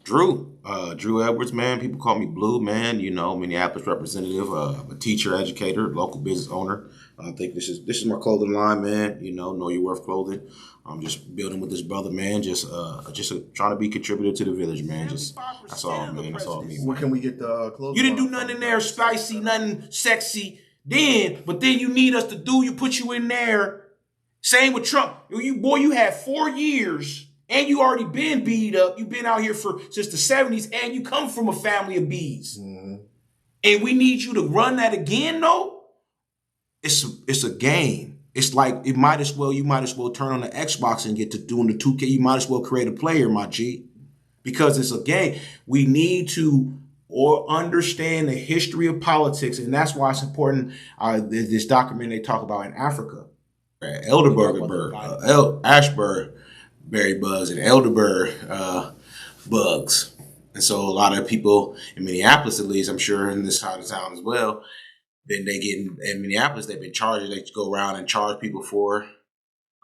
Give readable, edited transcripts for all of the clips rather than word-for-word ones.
Drew Edwards, man. People call me Blue, man. You know, Minneapolis representative, a teacher, educator, local business owner. I think this is my clothing line, man. You know your worth clothing. I'm just building with this brother, man. Just trying to be contributor to the village, man. That's all, man. That's all me. Where can we get the clothing? You didn't do nothing in there spicy, nothing sexy. But then you need us to do. You put you in there. Same with Trump. You had 4 years. And you already been beat up. You've been out here since the 70s, and you come from a family of bees. Mm-hmm. And we need you to run that again, though. It's a game. It's like you might as well turn on the Xbox and get to doing the 2K. You might as well create a player, my G, because it's a game. We need to understand the history of politics, and that's why it's important. This document they talk about in Africa, Ashburn berry bugs and elderberry bugs. And so a lot of people in Minneapolis, at least, I'm sure in this side of town as well, then they get in Minneapolis, they've been charged. They go around and charge people for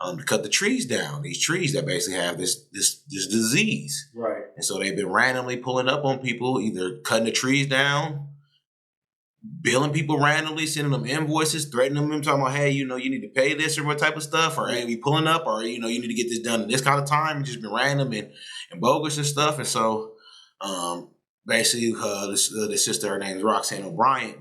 to cut the trees down. These trees that basically have this disease. Right. And so they've been randomly pulling up on people, either cutting the trees down, billing people randomly, sending them invoices, threatening them, talking about, hey, you need to pay this or what type of stuff, or hey, we pulling up, or you need to get this done in this kind of time. It's just been random and bogus and stuff. And so basically the sister, her name is Roxanne O'Brien,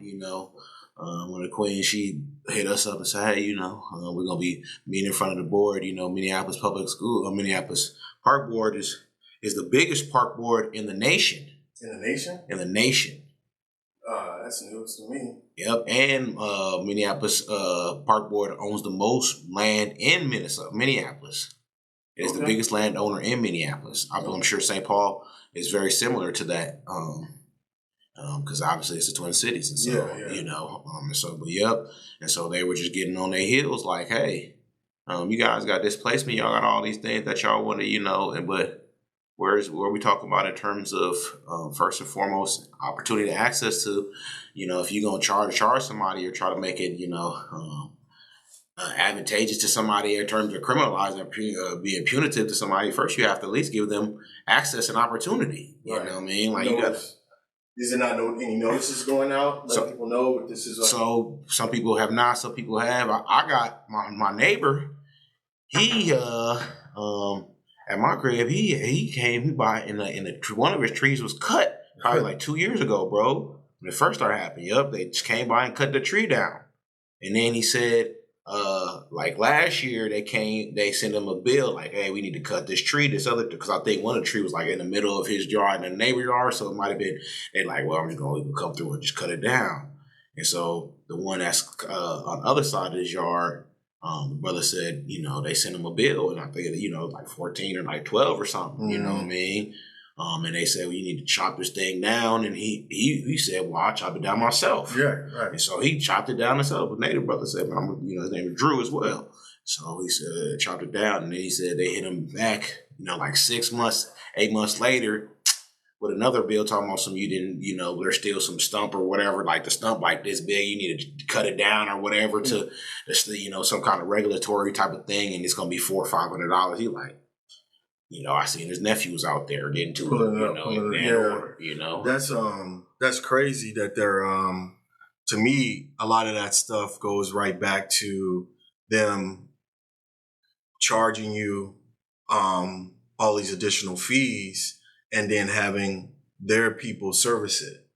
when the queen, she hit us up and said, hey, we're gonna be meeting in front of the board. Minneapolis Public School, Minneapolis Park Board is the biggest park board in the nation. In the nation? In the nation. That's news to me. Yep, and Minneapolis Park Board owns the most land in Minneapolis. It's the biggest landowner in Minneapolis. I'm sure St. Paul is very similar to that, because obviously it's the Twin Cities, and so and so they were just getting on their heels, like, hey, you guys got displacement, y'all got all these things that y'all want to, but. Where we talking about in terms of first and foremost opportunity to access to, if you're gonna charge somebody or try to make it advantageous to somebody in terms of criminalizing being punitive to somebody, first you have to at least give them access and opportunity. You know what I mean? Like you got. Is there not any notices going out? Let people know what this is like? So some people have not. Some people have. I got my neighbor. He at my crib, he bought in one of his trees was cut probably like 2 years ago, bro. When it first started happening, they just came by and cut the tree down. And then he said, like last year they sent him a bill like, hey, we need to cut this tree, because I think one of the trees was like in the middle of his yard and the neighbor yard, so it might have been, they like, well, I'm just gonna come through and just cut it down. And so the one that's on the other side of his yard, the brother said, they sent him a bill, and I think, like 14 or like 12 or something, you know what I mean? And they said, well, you need to chop this thing down. And he said, well, I'll chop it down myself. Yeah, right. And so he chopped it down himself. The native brother said, his name is Drew as well. So he said, chopped it down. And then he said they hit him back, like 6 months, 8 months later, with another bill talking about you didn't, there's still some stump or whatever, like the stump like this big, you need to cut it down or whatever to, some kind of regulatory type of thing, and it's going to be $400 or $500. He like, I seen his nephew was out there getting to it, That's crazy that they're, to me, a lot of that stuff goes right back to them charging you all these additional fees and then having their people service it.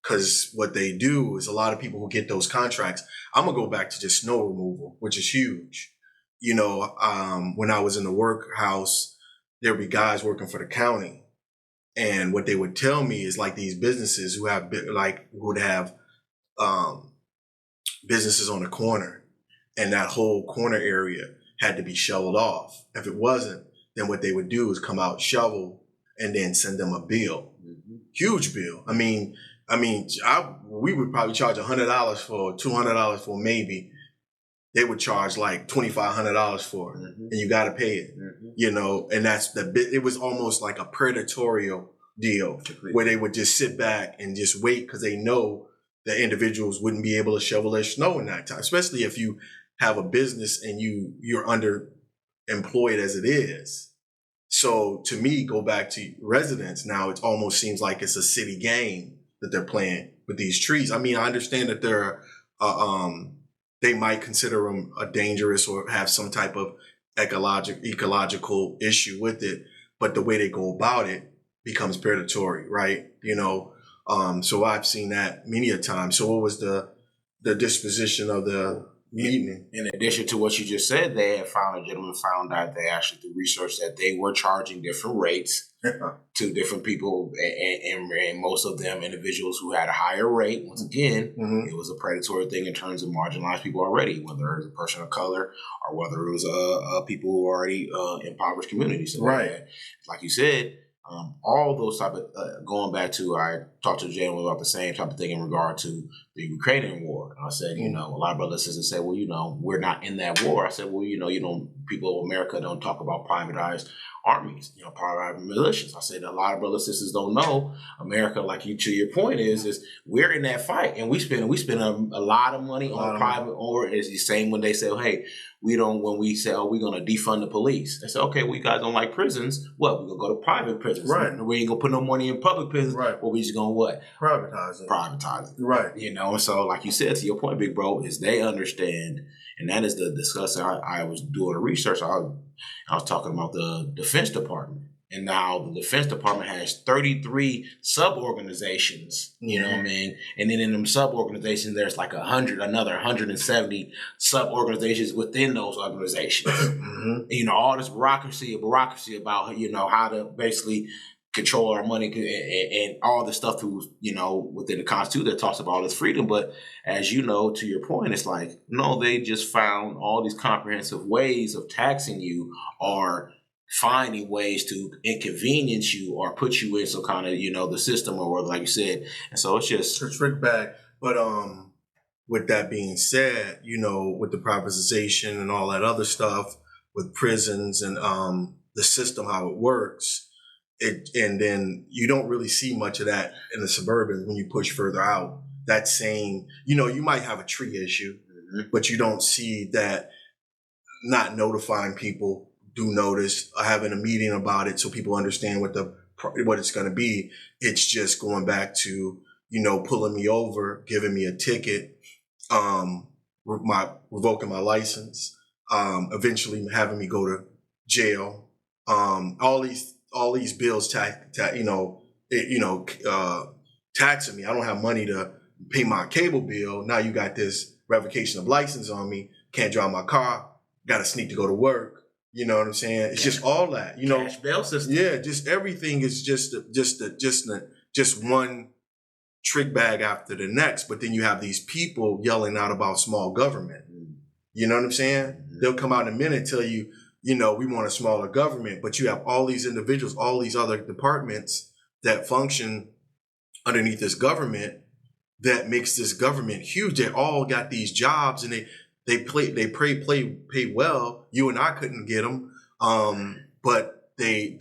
Because what they do is a lot of people who get those contracts, I'm going to go back to just snow removal, which is huge. When I was in the workhouse, there'd be guys working for the county. And what they would tell me is like these businesses who would have businesses on the corner, and that whole corner area had to be shoveled off. If it wasn't, then what they would do is come out, shovel, and then send them a bill. Huge bill. I mean, we would probably charge $100 for $200 for maybe. They would charge like $2,500 for it, and you got to pay it. And that's it was almost like a predatory deal where they would just sit back and just wait because they know that individuals wouldn't be able to shovel their snow in that time, especially if you have a business and you're underemployed as it is. So to me, go back to residents now, it almost seems like it's a city game that they're playing with these trees. I mean, I understand that they might consider them dangerous or have some type of ecological issue with it, but the way they go about it becomes predatory, right? So I've seen that many a time. So what was the disposition of the meeting? In addition to what you just said, a gentleman found out they actually did research that they were charging different rates to different people, and most of them individuals who had a higher rate. Once again, it was a predatory thing in terms of marginalized people already, whether it was a person of color or whether it was people who are already impoverished communities. So right. Like you said, all those type of going back to, I talked to Jay about the same type of thing in regard to the Ukrainian war. And I said, a lot of brothers and sisters said, well, we're not in that war. I said, well, people of America don't talk about privatized armies, privatized militias. I said, a lot of brothers and sisters don't know America, to your point is we're in that fight, and we spend a lot of money on private, or it's the same when they say, hey, when we say, we're going to defund the police. They say, okay, well, you guys don't like prisons. What? We're going to go to private prisons. Right. We ain't going to put no money in public prisons. Right. Well, we just going to what? Privatize it. Right. And so like you said, to your point, big bro, is they understand, and that is the discussion. I was doing the research. I was talking about the Defense Department. And now the Defense Department has 33 sub-organizations, you know what I mean? And then in them sub-organizations, there's like another 170 sub-organizations within those organizations. All this bureaucracy about, how to basically control our money and all the stuff through, within the Constitution that talks about all this freedom. But as you know, to your point, it's like, no, they just found all these comprehensive ways of taxing you or finding ways to inconvenience you or put you in some kind of, the system or like you said. And so it's just a trick bag. But with that being said, with the privatization and all that other stuff, with prisons and the system, how it works, and then you don't really see much of that in the suburbans when you push further out. That same, you might have a tree issue, but you don't see that not notifying people. Do notice, having a meeting about it so people understand what it's going to be. It's just going back to, pulling me over, giving me a ticket, revoking my license, eventually having me go to jail. All these bills taxing me. I don't have money to pay my cable bill. Now you got this revocation of license on me. Can't drive my car. Got to sneak to go to work. You know what I'm saying? It's just all that, cash bail system. Yeah, just everything is just one trick bag after the next. But then you have these people yelling out about small government. You know what I'm saying? They'll come out in a minute and tell you, we want a smaller government. But you have all these individuals, all these other departments that function underneath this government that makes this government huge. They all got these jobs and they pay well. You and I couldn't get them, but they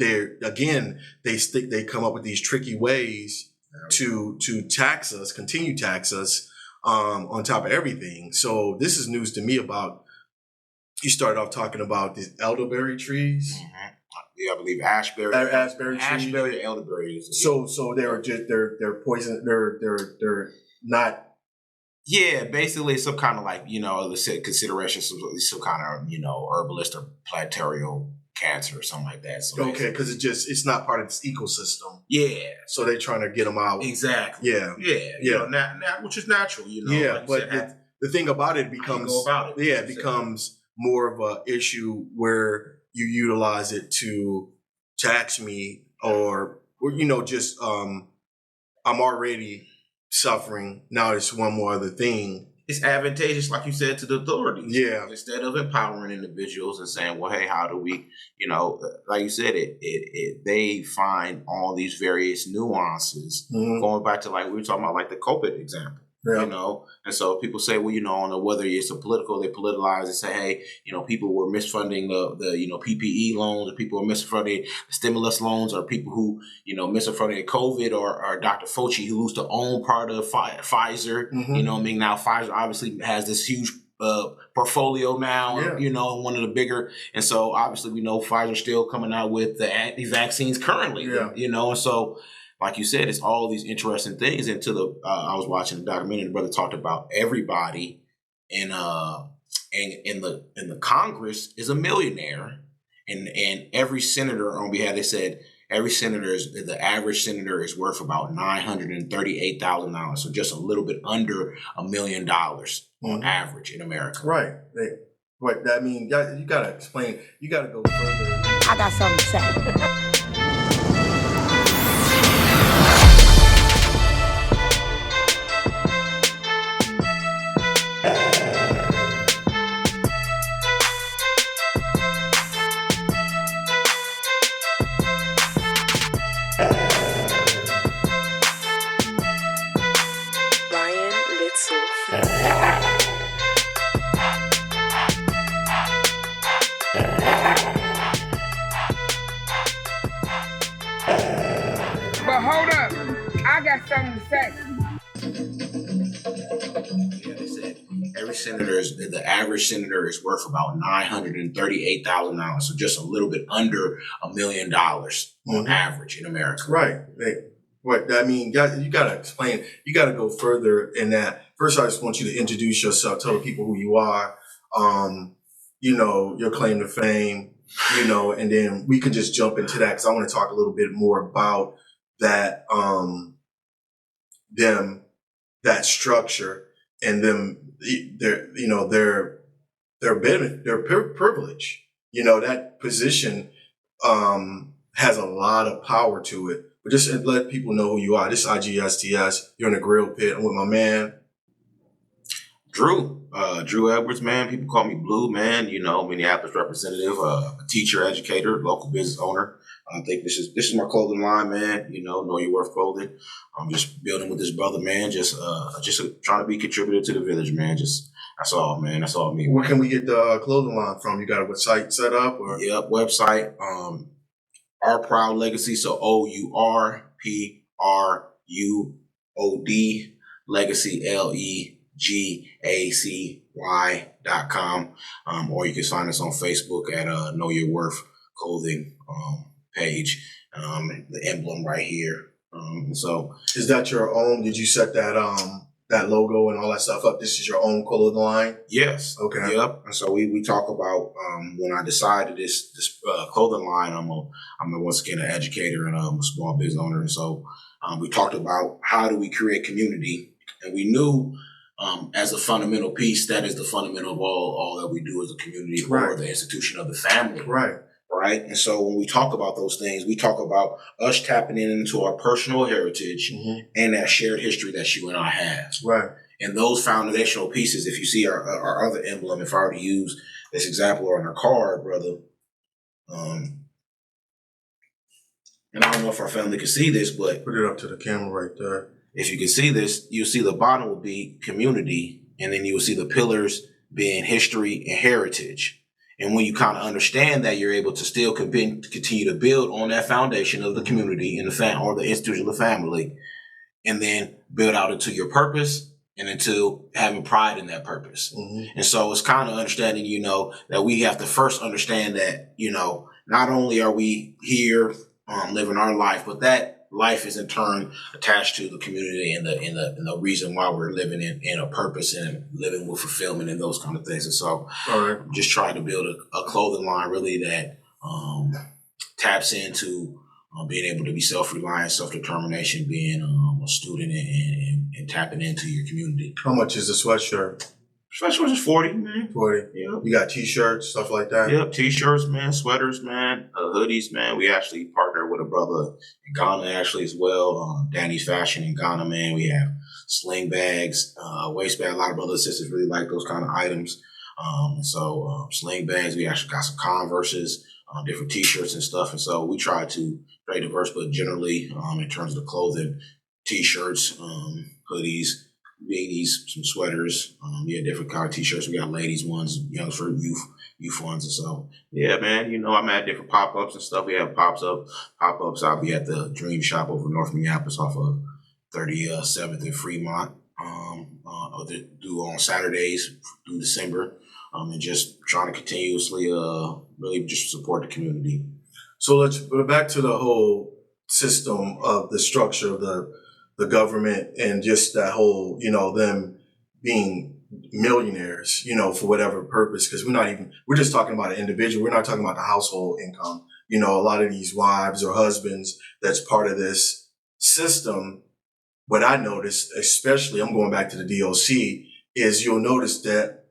come up with these tricky ways to tax us, continue tax us on top of everything. So this is news to me about. You started off talking about these elderberry trees. Yeah, I believe Ashbury trees. Or elderberry. So they're poison. They're not. Yeah, basically it's some kind of let's say consideration, some kind of, herbalist or planetarial cancer or something like that. So okay, because it's not part of this ecosystem. Yeah. So they're trying to get them out. Exactly. Yeah. Which is natural, Yeah, like but the thing about it becomes, it becomes more of a issue where you utilize it to tax me or just, I'm already suffering. Now it's one more other thing. It's advantageous, like you said, to the authorities. Yeah. Instead of empowering individuals and saying, well, hey, how do we, like you said, they find all these various nuances. Going back to we were talking about the COVID example. Yeah. And so people say, well, whether it's a political, they politicize and say, hey, people were misfunding the PPE loans, or people were misfunding the stimulus loans, or people who, misfunding COVID, or Dr. Fauci, who used to own part of Pfizer. Now Pfizer obviously has this huge portfolio now, Yeah. you know, one of the bigger. And so obviously we know Pfizer's still coming out with the vaccines currently, you know, and so like you said, it's all these interesting things. And to the, I was watching the documentary, the brother talked about everybody in the Congress is a millionaire, and every senator on behalf, they said every senator the average senator is worth about $938,000, so just a little bit under $1 million on average in America. Right. What that means? You gotta explain. You gotta go further. I got something to say. But hold up, I got something to say. Yeah, they said every senator the average senator is worth about $938,000, so just a little bit under $1 million on average in America. Right. What that means? You gotta explain. You gotta go further in that. First, I just want you to introduce yourself, tell the people who you are, you know, your claim to fame, you know, and then we can just jump into that because I want to talk a little bit more about that, that structure and their privilege. You know, that position has a lot of power to it. But just let people know who you are. This is IGSTS. You're in the grill pit. I'm with my man Drew Edwards, man. People call me Blue, man. You know, Minneapolis representative, a teacher, educator, local business owner. I think this is my clothing line, man. You know your worth clothing. I'm just building with this brother, man. Just trying to be a contributor to the village, man. Just that's all, man. That's all me. Where can we get the clothing line from? You got a website set up? Or? Yep, website. Our Proud Legacy. So OURPRUOD Legacy LEGACY.com. Or you can find us on Facebook at Know Your Worth Clothing page. The emblem right here. So is that your own? Did you set that that logo and all that stuff up? This is your own clothing line? Yes. Okay. Yep. And so we talk about when I decided this clothing line, I'm once again an educator and a small business owner. And so we talked about how do we create community, and we knew as a fundamental piece that is the fundamental of all that we do as a community or the institution of the family. Right. Right. And so when we talk about those things, we talk about us tapping into our personal heritage and that shared history that you and I have. Right. And those foundational pieces, if you see our other emblem, if I were to use this example on our card, brother, and I don't know if our family can see this, but put it up to the camera right there. If you can see this, you'll see the bottom will be community, and then you'll see the pillars being history and heritage. And when you kind of understand that, you're able to still continue to build on that foundation of the community and or the institution of the family, and then build out into your purpose and into having pride in that purpose. And so it's kind of understanding, you know, that we have to first understand that, you know, not only are we here living our life, but that life is in turn attached to the community and the reason why we're living in a purpose and living with fulfillment and those kind of things. And so just trying to build a clothing line really that taps into being able to be self-reliant, self-determination, being a student and tapping into your community. How much is the sweatshirt? Sweatshirts is 40, man. 40. Yep. You got t-shirts, stuff like that? Yep, t-shirts, man, sweaters, man, hoodies, man. We actually partnered with a brother in Ghana actually as well, Danny's Fashion in Ghana, man. We have sling bags, waistband. A lot of brothers and sisters really like those kind of items. So sling bags, we actually got some Converses, different t-shirts and stuff. And so we try to very diverse, but generally in terms of the clothing, t-shirts, hoodies, beanies, some sweaters, different kind of t-shirts. We got ladies ones, for youth ones. And so, yeah, man, you know, I'm at different pop-ups and stuff. We have pop-ups. I'll be at the Dream Shop over North Minneapolis off of 37th and Fremont. do on Saturdays through December, and just trying to continuously really just support the community. So let's go back to the whole system of the structure of the government and just that whole, them being millionaires, for whatever purpose, because we're just talking about an individual. We're not talking about the household income. A lot of these wives or husbands that's part of this system. What I noticed, especially, I'm going back to the DOC, is you'll notice that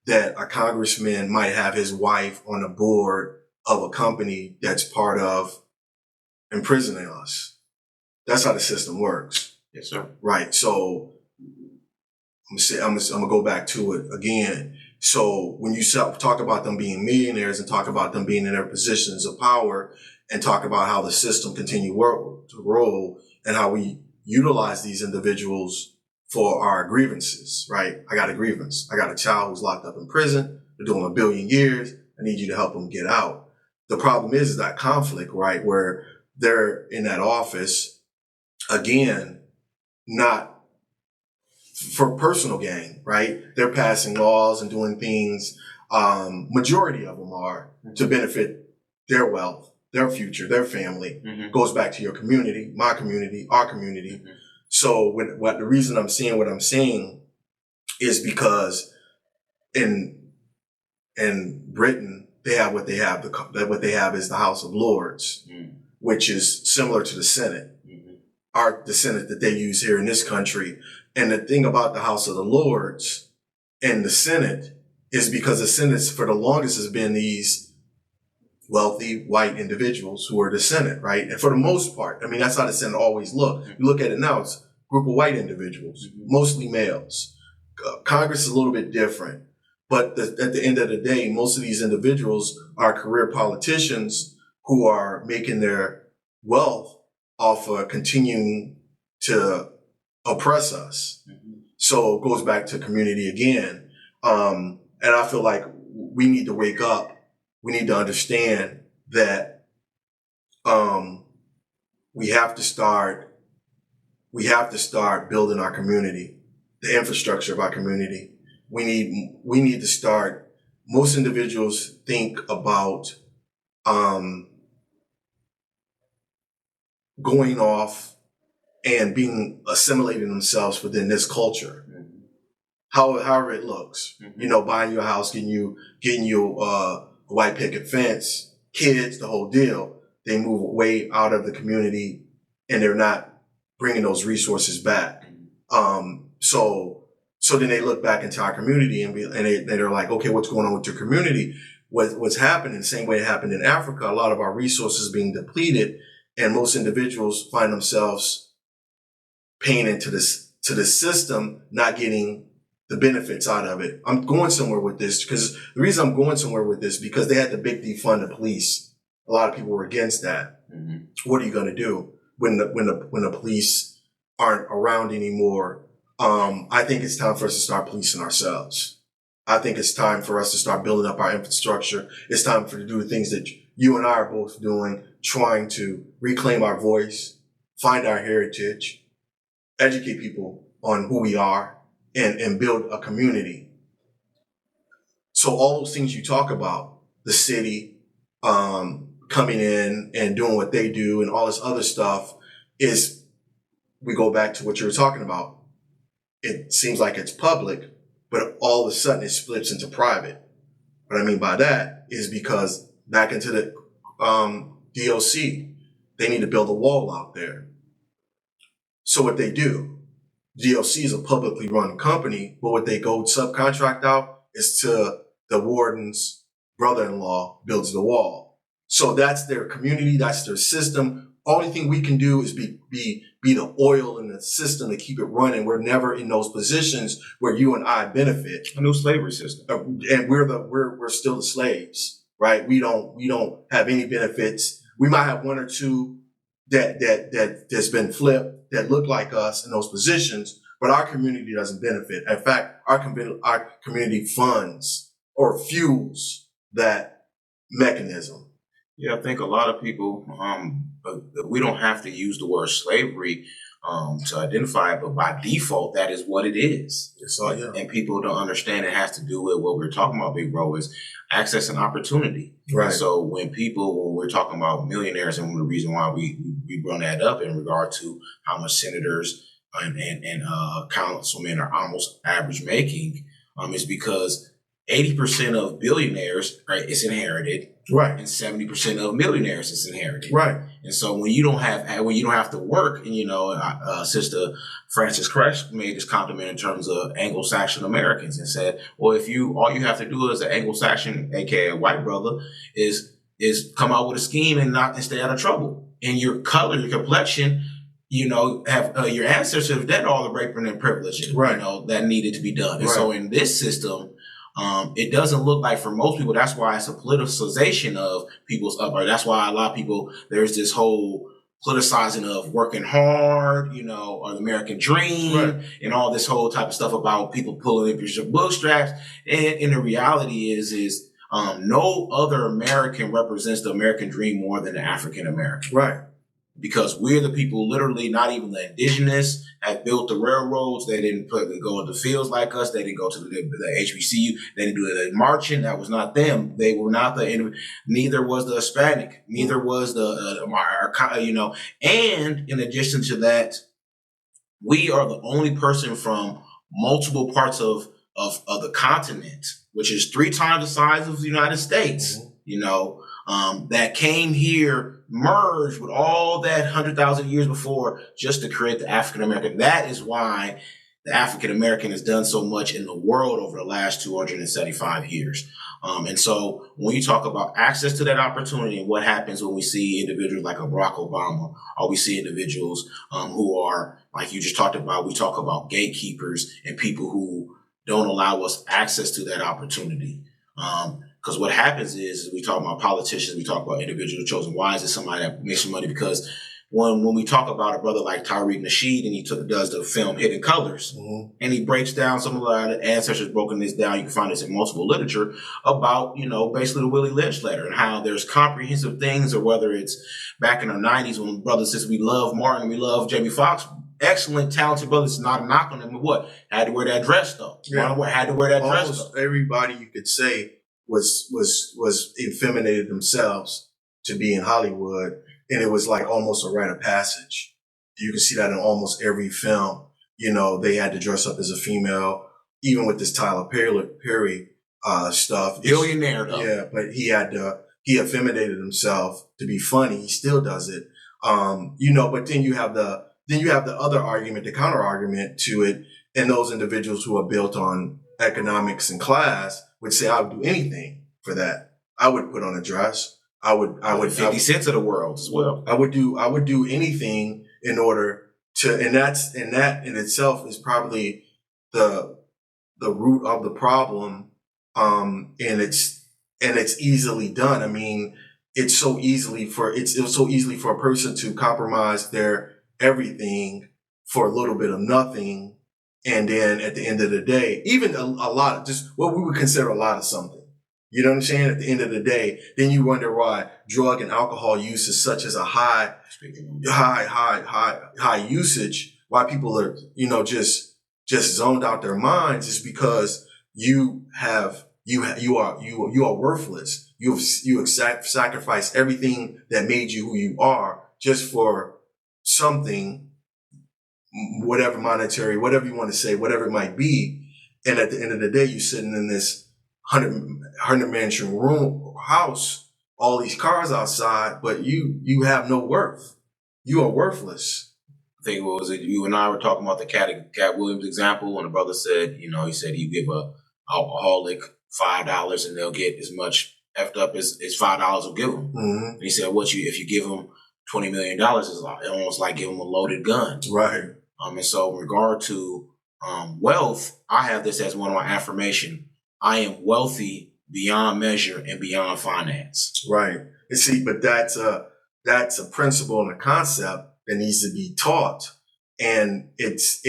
a congressman might have his wife on the board of a company that's part of imprisoning us. That's how the system works. Yes, sir. Right. So I'm gonna go back to it again. So when you talk about them being millionaires and talk about them being in their positions of power and talk about how the system continue to roll and how we utilize these individuals for our grievances, right? I got a grievance. I got a child who's locked up in prison. They're doing 1 billion years. I need you to help them get out. The problem is that conflict, right? Where they're in that office, again, not for personal gain, right? They're passing laws and doing things, majority of them are, to benefit their wealth, their future, their family. Goes back to your community, my community, our community. So the reason I'm saying what I'm saying is because in Britain, they have what they have. What they have is the House of Lords, which is similar to the Senate, the Senate that they use here in this country. And the thing about the House of the Lords and the Senate is because the Senate for the longest has been these wealthy white individuals who are the Senate, right? And for the most part, that's how the Senate always look. You look at it now, it's a group of white individuals, mostly males. Congress is a little bit different. But at the end of the day, most of these individuals are career politicians who are making their wealth off of continuing to oppress us. So it goes back to community again. And I feel like we need to wake up. We need to understand that we have to start building our community, the infrastructure of our community. We need to start. Most individuals think about going off and assimilating themselves within this culture, however it looks. Buying you a house, getting you a white picket fence, kids, the whole deal. They move way out of the community, and they're not bringing those resources back. So then they look back into our community and they're like, okay, what's going on with your community? What's happening? The same way it happened in Africa, a lot of our resources being depleted, and most individuals find themselves paying into the system, not getting the benefits out of it. I'm going somewhere with this because the reason I'm going somewhere with this because they had to big defund the police. A lot of people were against that. What are you going to do when the police aren't around anymore? I think it's time for us to start policing ourselves. I think it's time for us to start building up our infrastructure. It's time to do things that you and I are both doing, trying to reclaim our voice, find our heritage, educate people on who we are, and build a community. So all those things you talk about, the city coming in and doing what they do and all this other stuff, is we go back to what you were talking about. It seems like it's public, but all of a sudden it splits into private. What I mean by that is because back into the DOC, they need to build a wall out there. So what they do, DOC is a publicly run company, but what they go subcontract out is to the warden's brother-in-law builds the wall. So that's their community, that's their system. Only thing we can do is be the oil in the system to keep it running. We're never in those positions where you and I benefit. A new slavery system, and we're still the slaves, right? We don't have any benefits. We might have one or two that's been flipped that look like us in those positions, but our community doesn't benefit. In fact, our community funds or fuels that mechanism. Yeah, I think a lot of people, we don't have to use the word slavery, to identify it, but by default, that is what it is. And people don't understand it has to do with what we're talking about, big bro, is access and opportunity. Right. And so when we're talking about millionaires, and the reason why we run that up in regard to how much senators and councilmen are almost average making, is because 80% of billionaires, right, is inherited, right, and 70% of millionaires is inherited, right. And so when you don't have to work, and Sister Frances Cress made this compliment in terms of Anglo-Saxon Americans and said, well, if all you have to do as an Anglo-Saxon, aka a white brother, is come out with a scheme and stay out of trouble, and your color, your complexion, have your ancestors have done all the raping and privilege, right, that needed to be done. And right. So in this system, it doesn't look like for most people. That's why it's a politicization of people's upbringing. That's why a lot of people, there's this whole politicizing of working hard, or the American dream, right, and all this whole type of stuff about people pulling up your bootstraps. And the reality is no other American represents the American dream more than the African American. Right. Because we're the people, literally, not even the indigenous, have built the railroads. They didn't go into fields like us. They didn't go to the HBCU. They didn't do the marching. That was not them. They were not neither was the Hispanic. Neither was and in addition to that, we are the only person from multiple parts of the continent, which is 3 times the size of the United States, that came here, merged with all that 100,000 years before just to create the African American. That is why the African American has done so much in the world over the last 275 years. And so when you talk about access to that opportunity and what happens when we see individuals like a Barack Obama, or we see individuals who are, like you just talked about, we talk about gatekeepers and people who don't allow us access to that opportunity. Because what happens is we talk about politicians, we talk about individual chosen. Why is it somebody that makes some money? Because when we talk about a brother like Tariq Nasheed, and he does the film Hidden Colors, and he breaks down some of the ancestors broken this down. You can find this in multiple literature about, basically the Willie Lynch letter and how there's comprehensive things, or whether it's back in the 90s when brothers says we love Martin, we love Jamie Foxx. Excellent, talented brothers. It's not a knock on them, but what? Had to wear that dress though. Yeah. Had to wear that dress Almost though. Everybody you could say was effeminated themselves to be in Hollywood, and it was like almost a rite of passage. You can see that in almost every film. They had to dress up as a female, even with this Tyler Perry stuff. Billionaire though. Yeah, but he effeminated himself to be funny. He still does it. But then you have the other argument, the counter argument to it, and those individuals who are built on economics and class would say, I would do anything for that. I would put on a dress. I would 50 cents of the world as well. I would do anything in order to, and that in itself is probably the root of the problem. And it's easily done. I mean, it was so easily for a person to compromise their everything for a little bit of nothing. And then at the end of the day, even a lot of just what we would consider a lot of something, you know what I'm saying? At the end of the day, then you wonder why drug and alcohol use is such as a high usage, why people are, just zoned out their minds, is because you are worthless. You have sacrificed everything that made you who you are just for something, whatever monetary, whatever you want to say, whatever it might be. And at the end of the day, you're sitting in this 100 mansion house, all these cars outside, but you have no worth. You are worthless. I think what was it? You and I were talking about the Cat Williams example, and the brother said, he said you give a alcoholic $5 and they'll get as much effed up as $5 will give them. Mm-hmm. And he said, if you give them $20 million, is almost like giving them a loaded gun. Right. And so in regard to wealth, I have this as one of my affirmations. I am wealthy beyond measure and beyond finance. Right. And see, but that's a principle and a concept that needs to be taught. And it's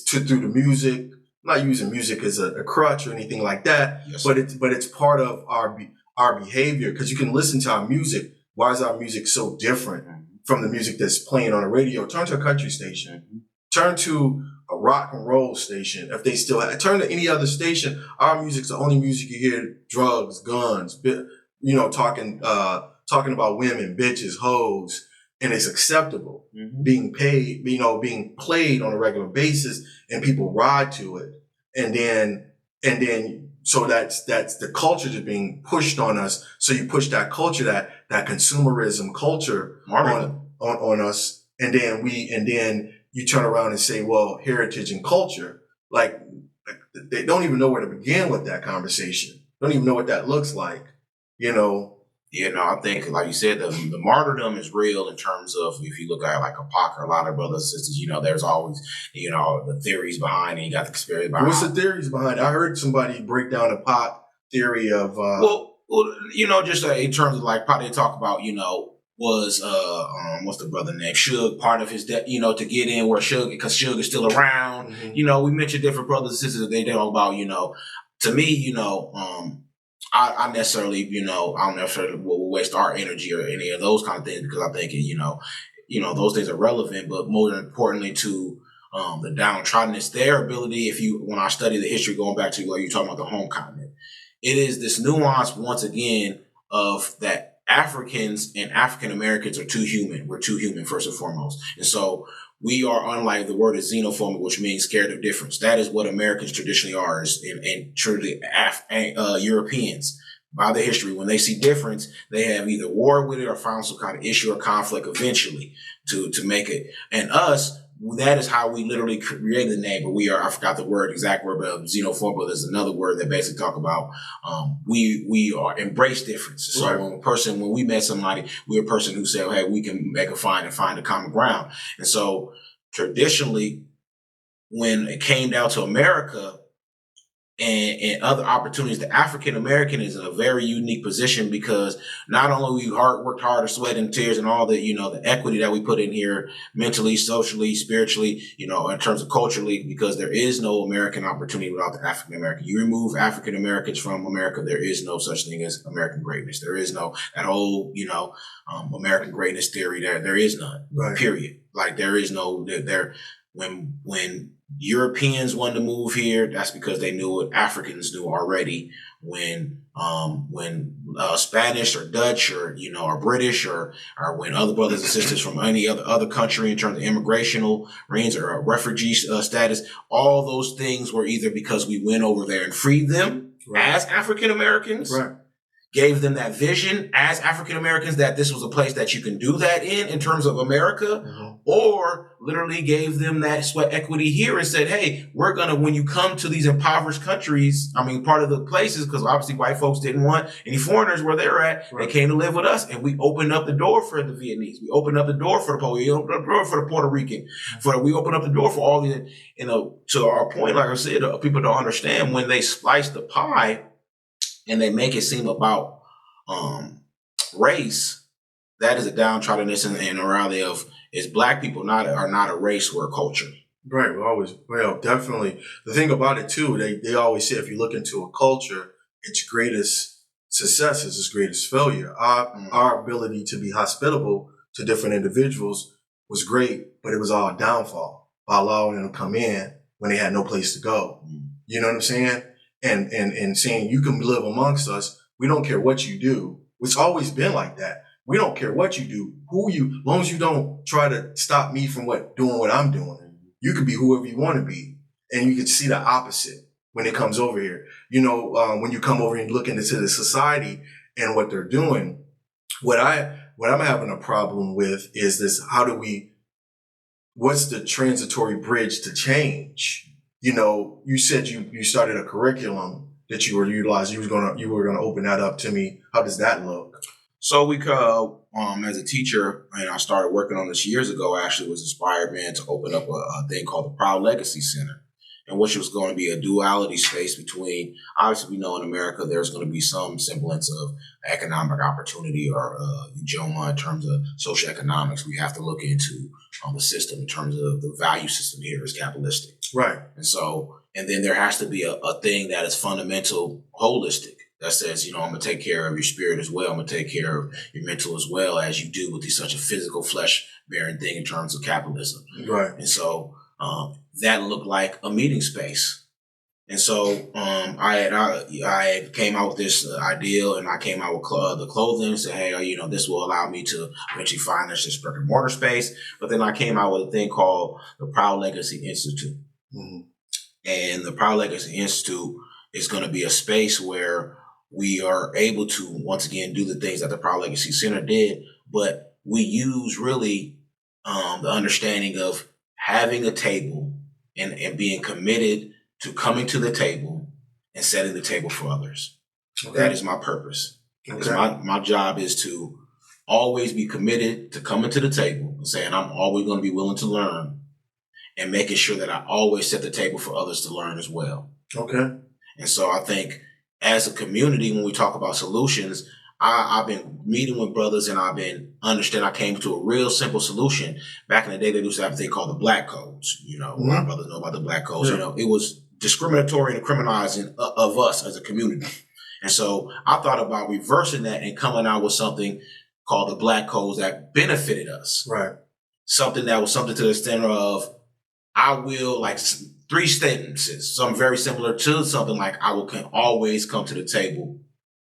through the music. I'm not using music as a crutch or anything like that, yes, but it's part of our behavior, because you can listen to our music. Why is our music so different from the music that's playing on the radio. Turn to a country station. Turn to a rock and roll station. If they still have, turn to any other station. Our music's the only music you hear: drugs, guns, talking about women, bitches, hoes, and it's acceptable. Being paid, being played on a regular basis, and people ride to it, and then. So that's the culture that's being pushed on us. So you push that culture, that consumerism culture on us, and then you turn around and say, well, heritage and culture, like they don't even know where to begin with that conversation. Don't even know what that looks like, I think, like you said, the martyrdom is real in terms of, if you look at like a POC or a lot of brothers and sisters, there's always, the theories behind it. You got the conspiracy behind it. What's the theories behind it? I heard somebody break down the POC theory of... just in terms of like, probably talk about, was, what's the brother name? Suge, part of his, to get in where Suge, because Suge is still around. We mentioned different brothers and sisters. They talk about, to me, I don't necessarily will waste our energy or any of those kind of things, because I think, those things are relevant, but more importantly to the downtroddenness, their ability, when I study the history, going back to what you're talking about, the home continent, it is this nuance, once again, of that Africans and African Americans are too human. We're too human, first and foremost. And so we are, unlike, the word is xenophobic, which means scared of difference. That is what Americans traditionally are, and truly Europeans. By the history, when they see difference, they have either war with it or found some kind of issue or conflict eventually to make it. And us, that is how we literally created the name. But I forgot the exact word, but xenophobia, there's another word that basically talk about, we are embrace difference. So when we met somebody, we're a person who said, hey, we can make a find a common ground. And so traditionally, when it came down to America and other opportunities, the African American is in a very unique position, because not only we worked hard, sweat and tears, and all the the equity that we put in here, mentally, socially, spiritually, in terms of culturally, because there is no American opportunity without the African American. You remove African Americans from America, there is no such thing as American greatness. There is no that whole American greatness theory. There is none. Right. Period. Like there is no there. When Europeans wanted to move here, that's because they knew what Africans knew already. When Spanish or Dutch or or British or when other brothers and sisters from any other country in terms of immigrational reigns or refugee status, all those things were either because we went over there and freed them as African Americans. Right. Gave them that vision as African Americans that this was a place that you can do that in terms of America, or literally gave them that sweat equity here and said, hey, we're going to, when you come to these impoverished countries, part of the places, because obviously white folks didn't want any foreigners where they're at, they came to live with us, and we opened up the door for the Vietnamese. We opened up the door for the Polish, we opened up the door for the Puerto Rican, we opened up the door for all the, to our point, like I said, people don't understand when they slice the pie, and they make it seem about race, that is a downtroddenness and a reality of is black people are not a race, we're a culture. Right. Definitely. The thing about it too, they always say if you look into a culture, its greatest success is its greatest failure. Our ability to be hospitable to different individuals was great, but it was all downfall by allowing them to come in when they had no place to go. You know what I'm saying? And saying you can live amongst us. We don't care what you do. It's always been like that. We don't care what you do, as long as you don't try to stop me from doing what I'm doing. You can be whoever you want to be. And you can see the opposite when it comes over here. When you come over and look into the society and what they're doing, what I'm having a problem with is this: what's the transitory bridge to change? You said you started a curriculum that you were utilizing. You were gonna open that up to me. How does that look? So we as a teacher, and I started working on this years ago, actually was inspired, to open up a thing called the Proud Legacy Center, and which was going to be a duality space between, obviously we know in America there's going to be some semblance of economic opportunity or in terms of socioeconomics. We have to look into the system in terms of the value system here is capitalistic. Right. And then there has to be a thing that is fundamental, holistic. that says, you know, I'm going to take care of your spirit as well. I'm going to take care of your mental as well, as you do with such a physical, flesh-bearing thing in terms of capitalism. Right. And so that looked like a meeting space. And so I came out with this ideal, and I came out with the clothing and said, hey, you know, this will allow me to eventually finance this brick and mortar space. But then I came out with a thing called the Proud Legacy Institute. Mm-hmm. And the Proud Legacy Institute is going to be a space where we are able to, once again, do the things that the Proud Legacy Center did, but we use really the understanding of having a table and being committed to coming to the table and setting the table for others. Okay. That is my purpose. Okay. My job is to always be committed to coming to the table and saying I'm always going to be willing to learn, and making sure that I always set the table for others to learn as well. Okay. And so I think as a community, when we talk about solutions, I've been meeting with brothers, and I've been understanding. I came to a real simple solution. Back in the day, they used to have a thing called the Black Codes. You know, my brothers know about the Black Codes. Yeah. You know, it was discriminatory and criminalizing of us as a community. And so I thought about reversing that and coming out with something called the Black Codes that benefited us. Right. Something that was something to the extent of, I will, like 3 sentences, something very similar to something like, can always come to the table,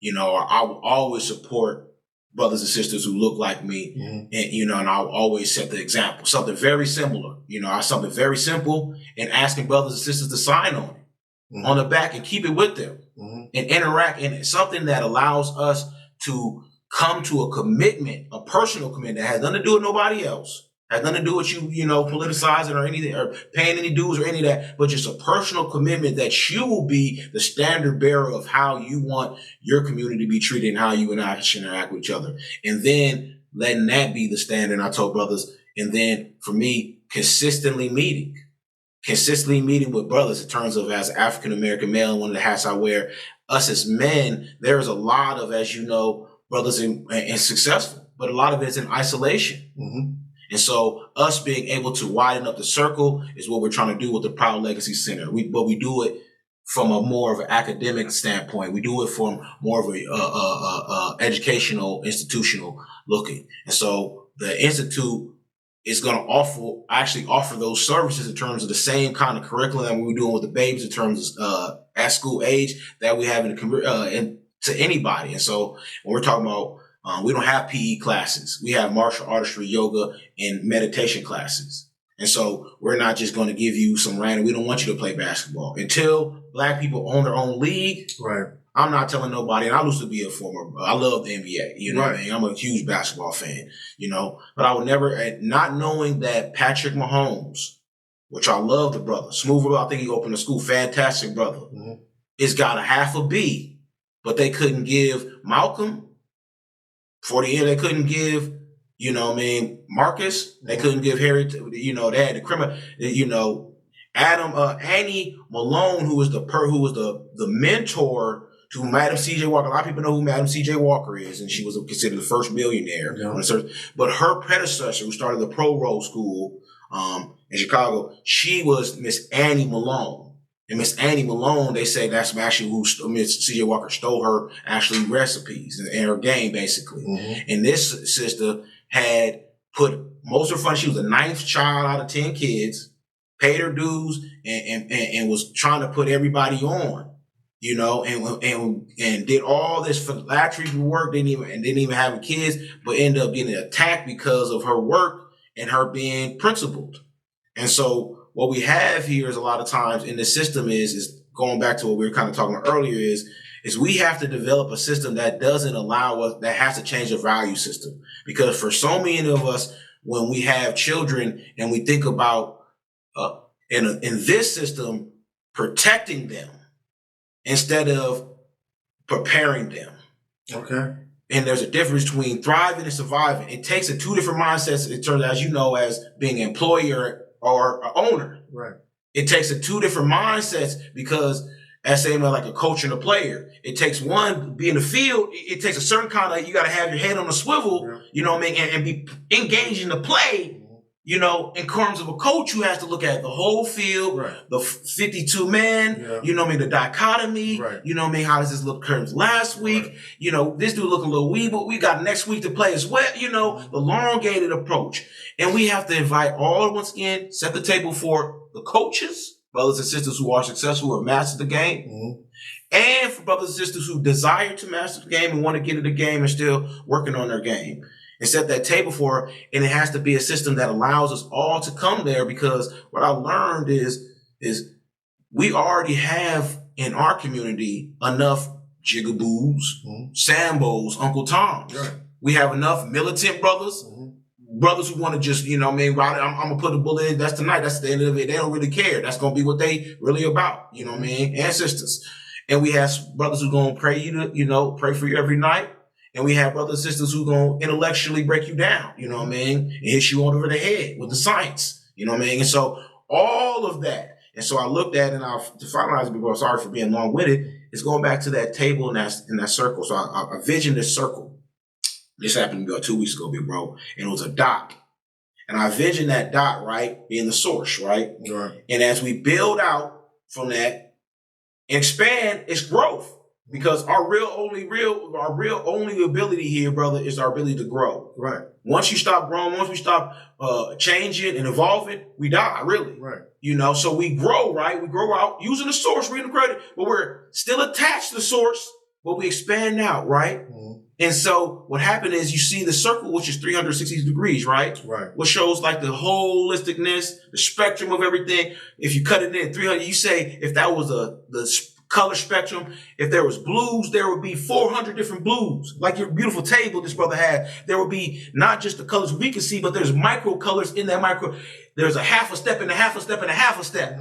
you know, or I will always support brothers and sisters who look like me. Mm-hmm. And, you know, and I'll always set the example. Something very similar, you know, something very simple, and asking brothers and sisters to sign on it, mm-hmm. on the back, and keep it with them, mm-hmm. and interact in it. Something that allows us to come to a commitment, a personal commitment that has nothing to do with nobody else. Has nothing to do with you know, politicizing or anything, or paying any dues or any of that, but just a personal commitment that you will be the standard bearer of how you want your community to be treated and how you and I should interact with each other. And then letting that be the standard, I told brothers. And then for me, consistently meeting with brothers in terms of, as African-American male, one of the hats I wear, us as men, there's a lot of, as you know, brothers and successful, but a lot of it's in isolation. Mm-hmm. And so us being able to widen up the circle is what we're trying to do with the Proud Legacy Center. But we do it from a more of an academic standpoint. We do it from more of a educational, institutional looking. And so the Institute is going to offer those services in terms of the same kind of curriculum that we were doing with the babies in terms of at school age that we have to anybody. And so when we're talking about, we don't have PE classes. We have martial artistry, yoga, and meditation classes. And so we're not just going to give you some random, we don't want you to play basketball. Until Black people own their own league, right? I'm not telling nobody, and I used to be I love the NBA, you know what I mean? I'm a huge basketball fan, you know, but I would never, not knowing that Patrick Mahomes, which I love the brother, smooth, I think he opened a school, fantastic brother, mm-hmm. It's got a half a B, but they couldn't give Malcolm 40 years, they couldn't give, you know what I mean, Marcus, they couldn't give Harry, you know, they had the criminal, you know, Annie Malone, who was the mentor to Madam C.J. Walker. A lot of people know who Madam C.J. Walker is, and she was considered the first millionaire. Yeah. But her predecessor, who started the Pro Roll School in Chicago, she was Miss Annie Malone. And Miss Annie Malone, they say that's actually who Miss C.J. Walker stole her actually recipes and her game, basically. Mm-hmm. And this sister had put most of her fun. She was the 9th child out of 10 kids, paid her dues, and was trying to put everybody on, you know, and did all this philanthropy work. Didn't even have kids, but ended up getting attacked because of her work and her being principled. And so what we have here is a lot of times in the system is going back to what we were kind of talking about earlier is we have to develop a system that doesn't allow us, that has to change the value system. Because for so many of us, when we have children and we think about in this system, protecting them instead of preparing them. Okay. And there's a difference between thriving and surviving. It takes 2 different mindsets in terms of, as you know, as being an employer or an owner. Right. It takes 2 different mindsets because, as same like a coach and a player, it takes one, be in the field, it takes a certain kind of, you got to have your head on a swivel, yeah. You know what I mean, and be engaged in the play, You know, in terms of a coach, you have to look at the whole field, the 52 men, you know what I mean, the dichotomy, you know what I mean, how does this look terms last week? You know, this dude looking a little weak, but we got next week to play as well, you know, the elongated approach. And we have to invite all, once again, set the table for the coaches, brothers and sisters who are successful, who have mastered the game, and for brothers and sisters who desire to master the game and want to get into the game and still working on their game. And set that table for her, and it has to be a system that allows us all to come there, because what I learned is we already have in our community enough jigaboos, Sambos, Uncle Toms. We have enough militant brothers, brothers who want to just, you know what I mean, I'm going to put a bullet in, that's tonight, that's the end of it. They don't really care. That's going to be what they really about, you know what I mean, and sisters. And we have brothers who going to pray you to, you know, pray for you every night. And we have brothers and sisters who going to intellectually break you down, you know what I mean, and hit you over the head with the science, you know what I mean? And so all of that. And so I looked at, and to finalize it, before, sorry for being long-winded, it's going back to that table in that circle. So I envisioned this circle. This happened to me 2 weeks ago, big bro, and it was a dot. And I envisioned that dot, right, being the source, right? And as we build out from that and expand, it's growth. Because our real only ability here, brother, is our ability to grow. Once you stop growing, once we stop changing and evolving, we die, really. You know, so we grow, right? We grow out using the source, reading the credit, but we're still attached to the source, but we expand out, right? And so what happened is you see the circle, which is 360 degrees, right? What shows like the holisticness, the spectrum of everything. If you cut it in 300, you say if that was the color spectrum, if there was blues, there would be 400 different blues. Like your beautiful table this brother had, there would be not just the colors we can see, but there's micro colors in that micro. There's a half a step and a half a step and a half a step.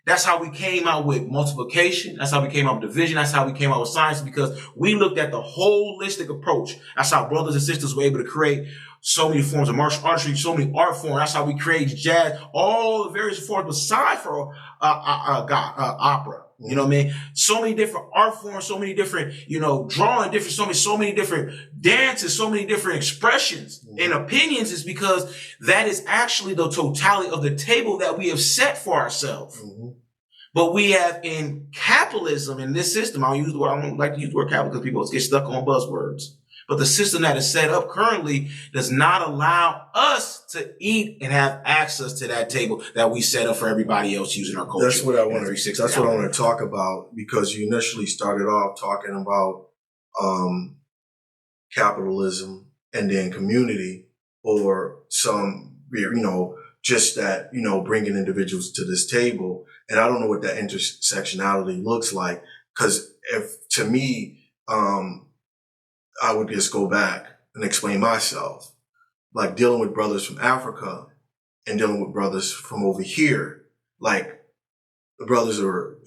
That's how we came out with multiplication. That's how we came out with division. That's how we came out with science, because we looked at the holistic approach. That's how brothers and sisters were able to create so many forms of martial artistry, so many art forms. That's how we created jazz, all the various forms besides for opera. You know what I mean? So many different art forms, so many different, you know, drawing different, so many different dances, so many different expressions and opinions, is because that is actually the totality of the table that we have set for ourselves. But we have in capitalism, in this system, I don't like to use the word capital because people get stuck on buzzwords. But the system that is set up currently does not allow us to eat and have access to that table that we set up for everybody else using our culture. That's what I want to talk about, because you initially started off talking about capitalism and then community, or some, you know, just that, you know, bringing individuals to this table. And I don't know what that intersectionality looks like, because to me, I would just go back and explain myself, like dealing with brothers from Africa and dealing with brothers from over here. Like the brothers are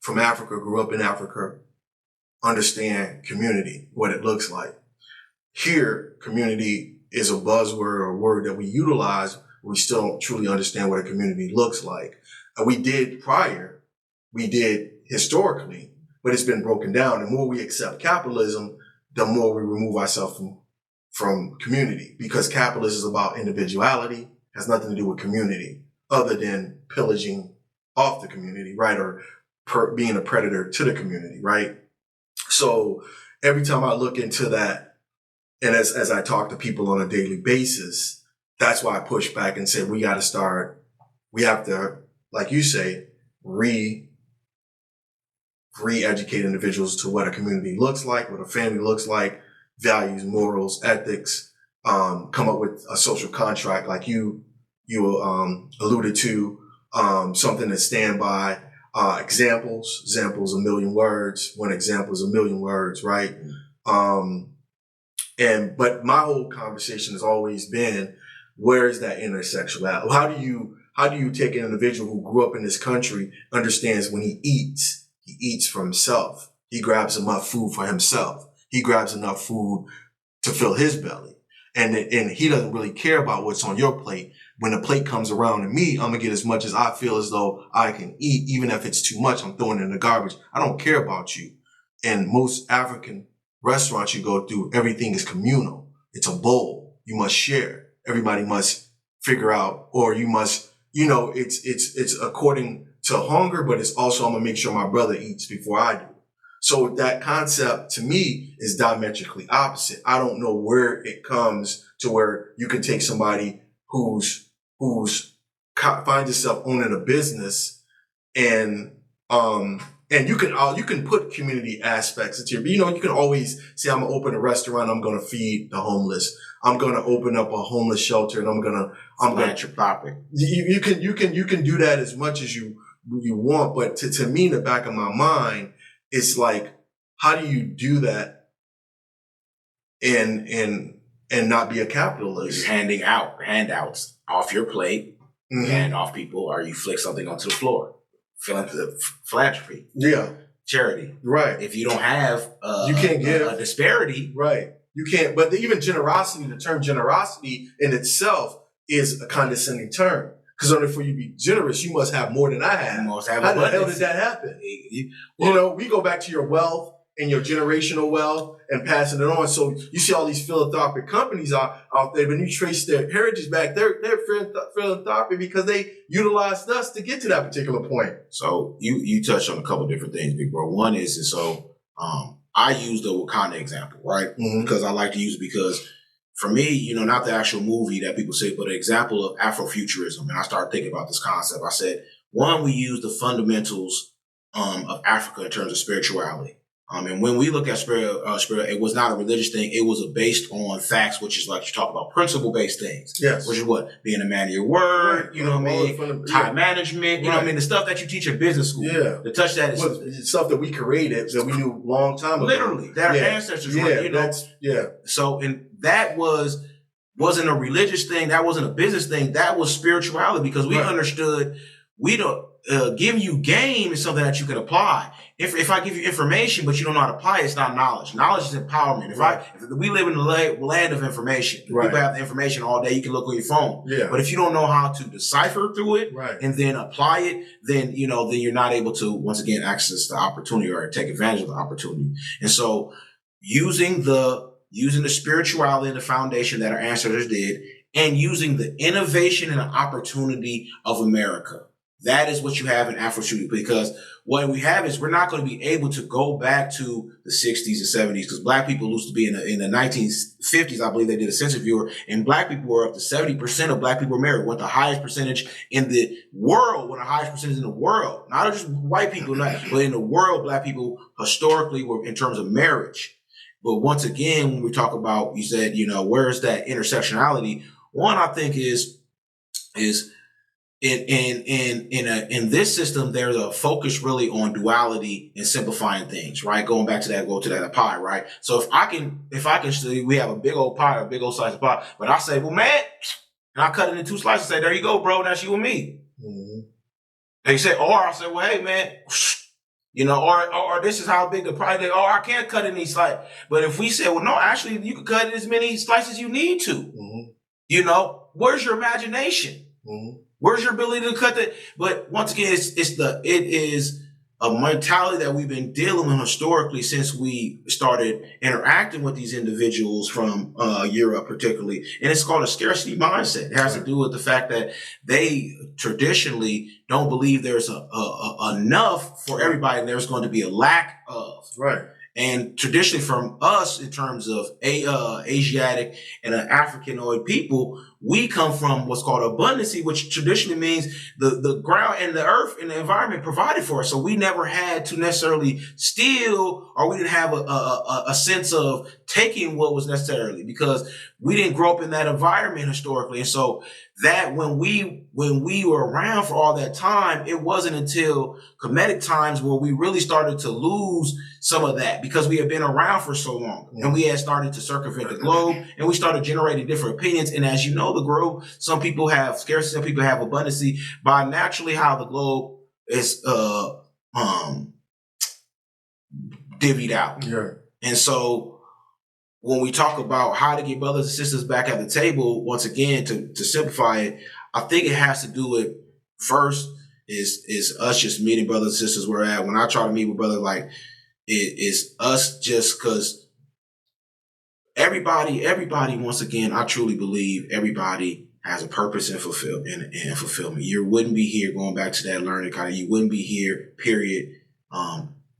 from Africa, grew up in Africa, understand community, what it looks like. Here, community is a buzzword or a word that we utilize. We still don't truly understand what a community looks like. We did historically, but it's been broken down. The more we accept capitalism, the more we remove ourselves from community, because capitalism is about individuality, has nothing to do with community other than pillaging off the community, right? Or being a predator to the community, right? So every time I look into that, and as I talk to people on a daily basis, that's why I push back and say we have to, like you say, re-educate individuals to what a community looks like, what a family looks like, values, morals, ethics, come up with a social contract like you alluded to, something to stand by, examples a million words, one example is a million words, right? But my whole conversation has always been, where is that intersectionality? How do you take an individual who grew up in this country, understands when he eats for himself. He grabs enough food for himself. He grabs enough food to fill his belly. And he doesn't really care about what's on your plate. When the plate comes around to me, I'm going to get as much as I feel as though I can eat. Even if it's too much, I'm throwing it in the garbage. I don't care about you. And most African restaurants you go through, everything is communal. It's a bowl. You must share. Everybody must figure out, or you must, it's according to hunger, but it's also, I'm gonna make sure my brother eats before I do. So that concept to me is diametrically opposite. I don't know where it comes to where you can take somebody who's finds yourself owning a business and you can put community aspects into it. You can always say, I'm gonna open a restaurant, I'm gonna feed the homeless. I'm gonna open up a homeless shelter, and I'm gonna philanthropic. You can do that as much as you want, but to me, in the back of my mind, it's like, how do you do that and not be a capitalist? You're handing out handouts off your plate, and off people, or you flick something onto the floor. Philanthropy. Yeah. Charity. Right. If you don't have you can't give a disparity. Right. You can't, but even generosity, the term generosity in itself is a condescending term. Because in order for you to be generous, you must have more than I have. You must have How abundance. the hell did that happen? We go back to your wealth and your generational wealth and passing it on. So you see all these philanthropic companies out there, when you trace their heritage back, they're philanthropic because they utilized us to get to that particular point. So you touched on a couple different things, big bro. One is I use the Wakanda example, right? Because I like to use it because for me, not the actual movie that people say, but an example of Afrofuturism. And I started thinking about this concept. I said, one, we use the fundamentals of Africa in terms of spirituality. And when we look at spirit, it was not a religious thing. It was based on facts, which is like you talk about principle-based things. Yes. Which is what? Being a man of your word, Right. you know what I mean? Time management, you know what I mean? The stuff that you teach in business school. Yeah. The touch that is it's stuff that we created that we knew a long time ago. Literally. That our ancestors were, So, and that wasn't a religious thing. That wasn't a business thing. That was spirituality because we understood we don't give you game is something that you can apply. If I give you information, but you don't know how to apply it, it's not knowledge. Knowledge is empowerment. If we live in the land of information, people have the information all day. You can look on your phone. Yeah. But if you don't know how to decipher through it and then apply it, then you're not able to once again access the opportunity or take advantage of the opportunity. And so using the spirituality and the foundation that our ancestors did, and using the innovation and the opportunity of America. That is what you have in Afrofuturism, because what we have is we're not going to be able to go back to the 60s and 70s because black people used to be in the 1950s. I believe they did a census viewer, and black people were up to 70% of black people were married. Went the highest percentage in the world. One of the highest percentages in the world. Not just white people, but in the world, black people historically were in terms of marriage. But once again, when we talk about, you said, where's that intersectionality? One, I think is in this system, there's a focus really on duality and simplifying things, right? Going back to that, go to that pie, right? So if I can say we have a big old pie, a big old slice of pie, but I say, well, man, and I cut it in two slices, say, there you go, bro, that's you and me. They say, or I say, well, hey, man, or this is how big the pie is, or I can't cut it in these slices. But if we say, well, no, actually, you can cut it as many slices you need to. Where's your imagination? Where's your ability to cut that? But once again, it is a mentality that we've been dealing with historically since we started interacting with these individuals from Europe, particularly, and it's called a scarcity mindset. It has to do with the fact that they traditionally don't believe there's enough for everybody, and there's going to be a lack of. Right. And traditionally, from us, in terms of Asiatic and Africanoid people, we come from what's called abundancy, which traditionally means the ground and the earth and the environment provided for us. So we never had to necessarily steal, or we didn't have a sense of taking what was necessarily, because we didn't grow up in that environment historically. And so that when we were around for all that time, it wasn't until comedic times where we really started to lose some of that, because we had been around for so long and we had started to circumvent the globe, and we started generating different opinions. And as you know, the globe, some people have scarcity, some people have abundancy by naturally how the globe is divvied out. Yeah. And so when we talk about how to get brothers and sisters back at the table, once again, to simplify it, I think it has to do with, first is us just meeting brothers and sisters where we're at. When I try to meet with brothers, like it is us, just because everybody, once again, I truly believe everybody has a purpose and fulfillment. You wouldn't be here, going back to that learning kind of, you wouldn't be here, period,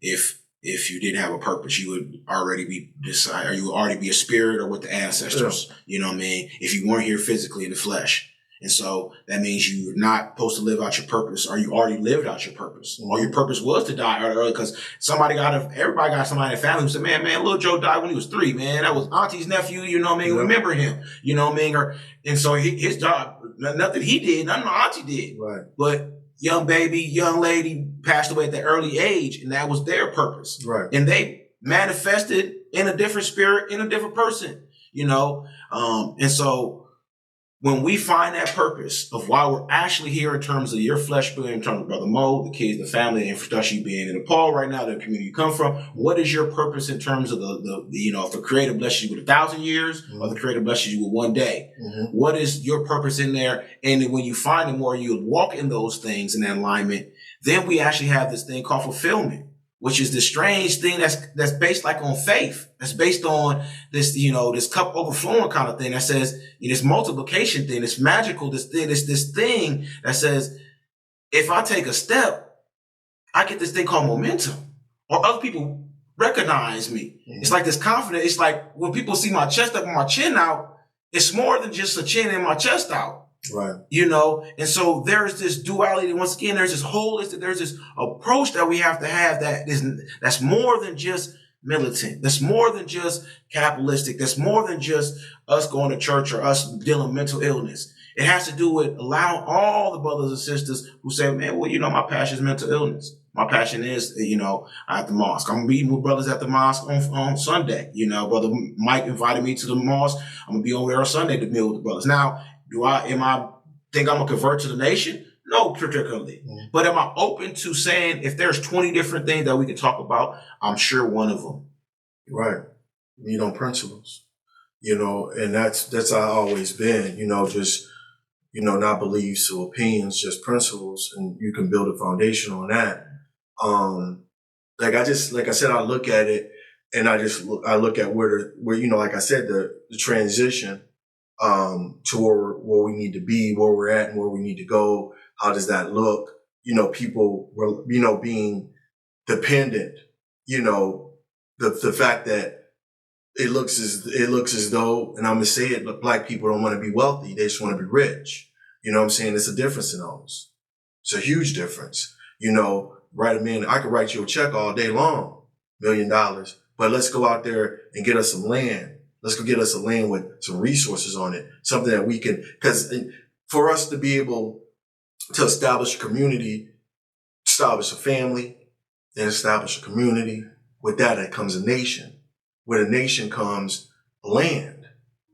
if you didn't have a purpose. You would already be decided, or you would already be a spirit or with the ancestors, you know what I mean? If you weren't here physically in the flesh. And so that means you're not supposed to live out your purpose, or you already lived out your purpose. Or your purpose was to die early, because everybody got somebody in the family who said, man, little Joe died when he was 3, man. That was Auntie's nephew, you know what I mean? Remember him, you know what I mean? And so his job, nothing he did, nothing Auntie did. Right. But young lady passed away at the early age, and that was their purpose. Right. And they manifested in a different spirit, in a different person, you know? And so when we find that purpose of why we're actually here in terms of your flesh being, in terms of Brother Moe, the kids, the family, the infrastructure you being in Nepal right now, the community you come from, what is your purpose in terms of the if the Creator blesses you with 1,000 years or the Creator blesses you with 1 day? What is your purpose in there? And then when you find it more, you walk in those things in that alignment, then we actually have this thing called fulfillment, which is this strange thing that's based like on faith. That's based on this, this cup overflowing kind of thing that says, this multiplication thing, this magical, this thing that says, if I take a step, I get this thing called momentum, or other people recognize me. It's like this confidence. It's like when people see my chest up and my chin out, it's more than just a chin and my chest out. Right. And so there's this duality. Once again, there's this holistic, there's this approach that we have to have that's more than just militant. That's more than just capitalistic. That's more than just us going to church or us dealing with mental illness. It has to do with allowing all the brothers and sisters who say, man, well, my passion is mental illness. My passion is, at the mosque. I'm meeting with brothers at the mosque on Sunday. Brother Mike invited me to the mosque. I'm going to be over there on Sunday to meet with the brothers. Now, am I think I'm going to convert to the nation? No, particularly. But am I open to saying, if there's 20 different things that we can talk about, I'm sure one of them. Right. Principles, and that's how I've always been, just, not beliefs or opinions, just principles, and you can build a foundation on that. Like I said, I look at it and I look at where, like I said, the transition to where we need to be, where we're at and where we need to go. How does that look? People were, being dependent, the fact that it looks as though, and I'm going to say it, but Black people don't want to be wealthy. They just want to be rich. You know what I'm saying? It's a difference in those. It's a huge difference. Write a man, I could write you a check all day long, $1 million, but let's go out there and get us some land. Let's go get us a land with some resources on it, something that we can, because for us to be able to establish a community, establish a family, then establish a community, with that comes a nation. With a nation comes land.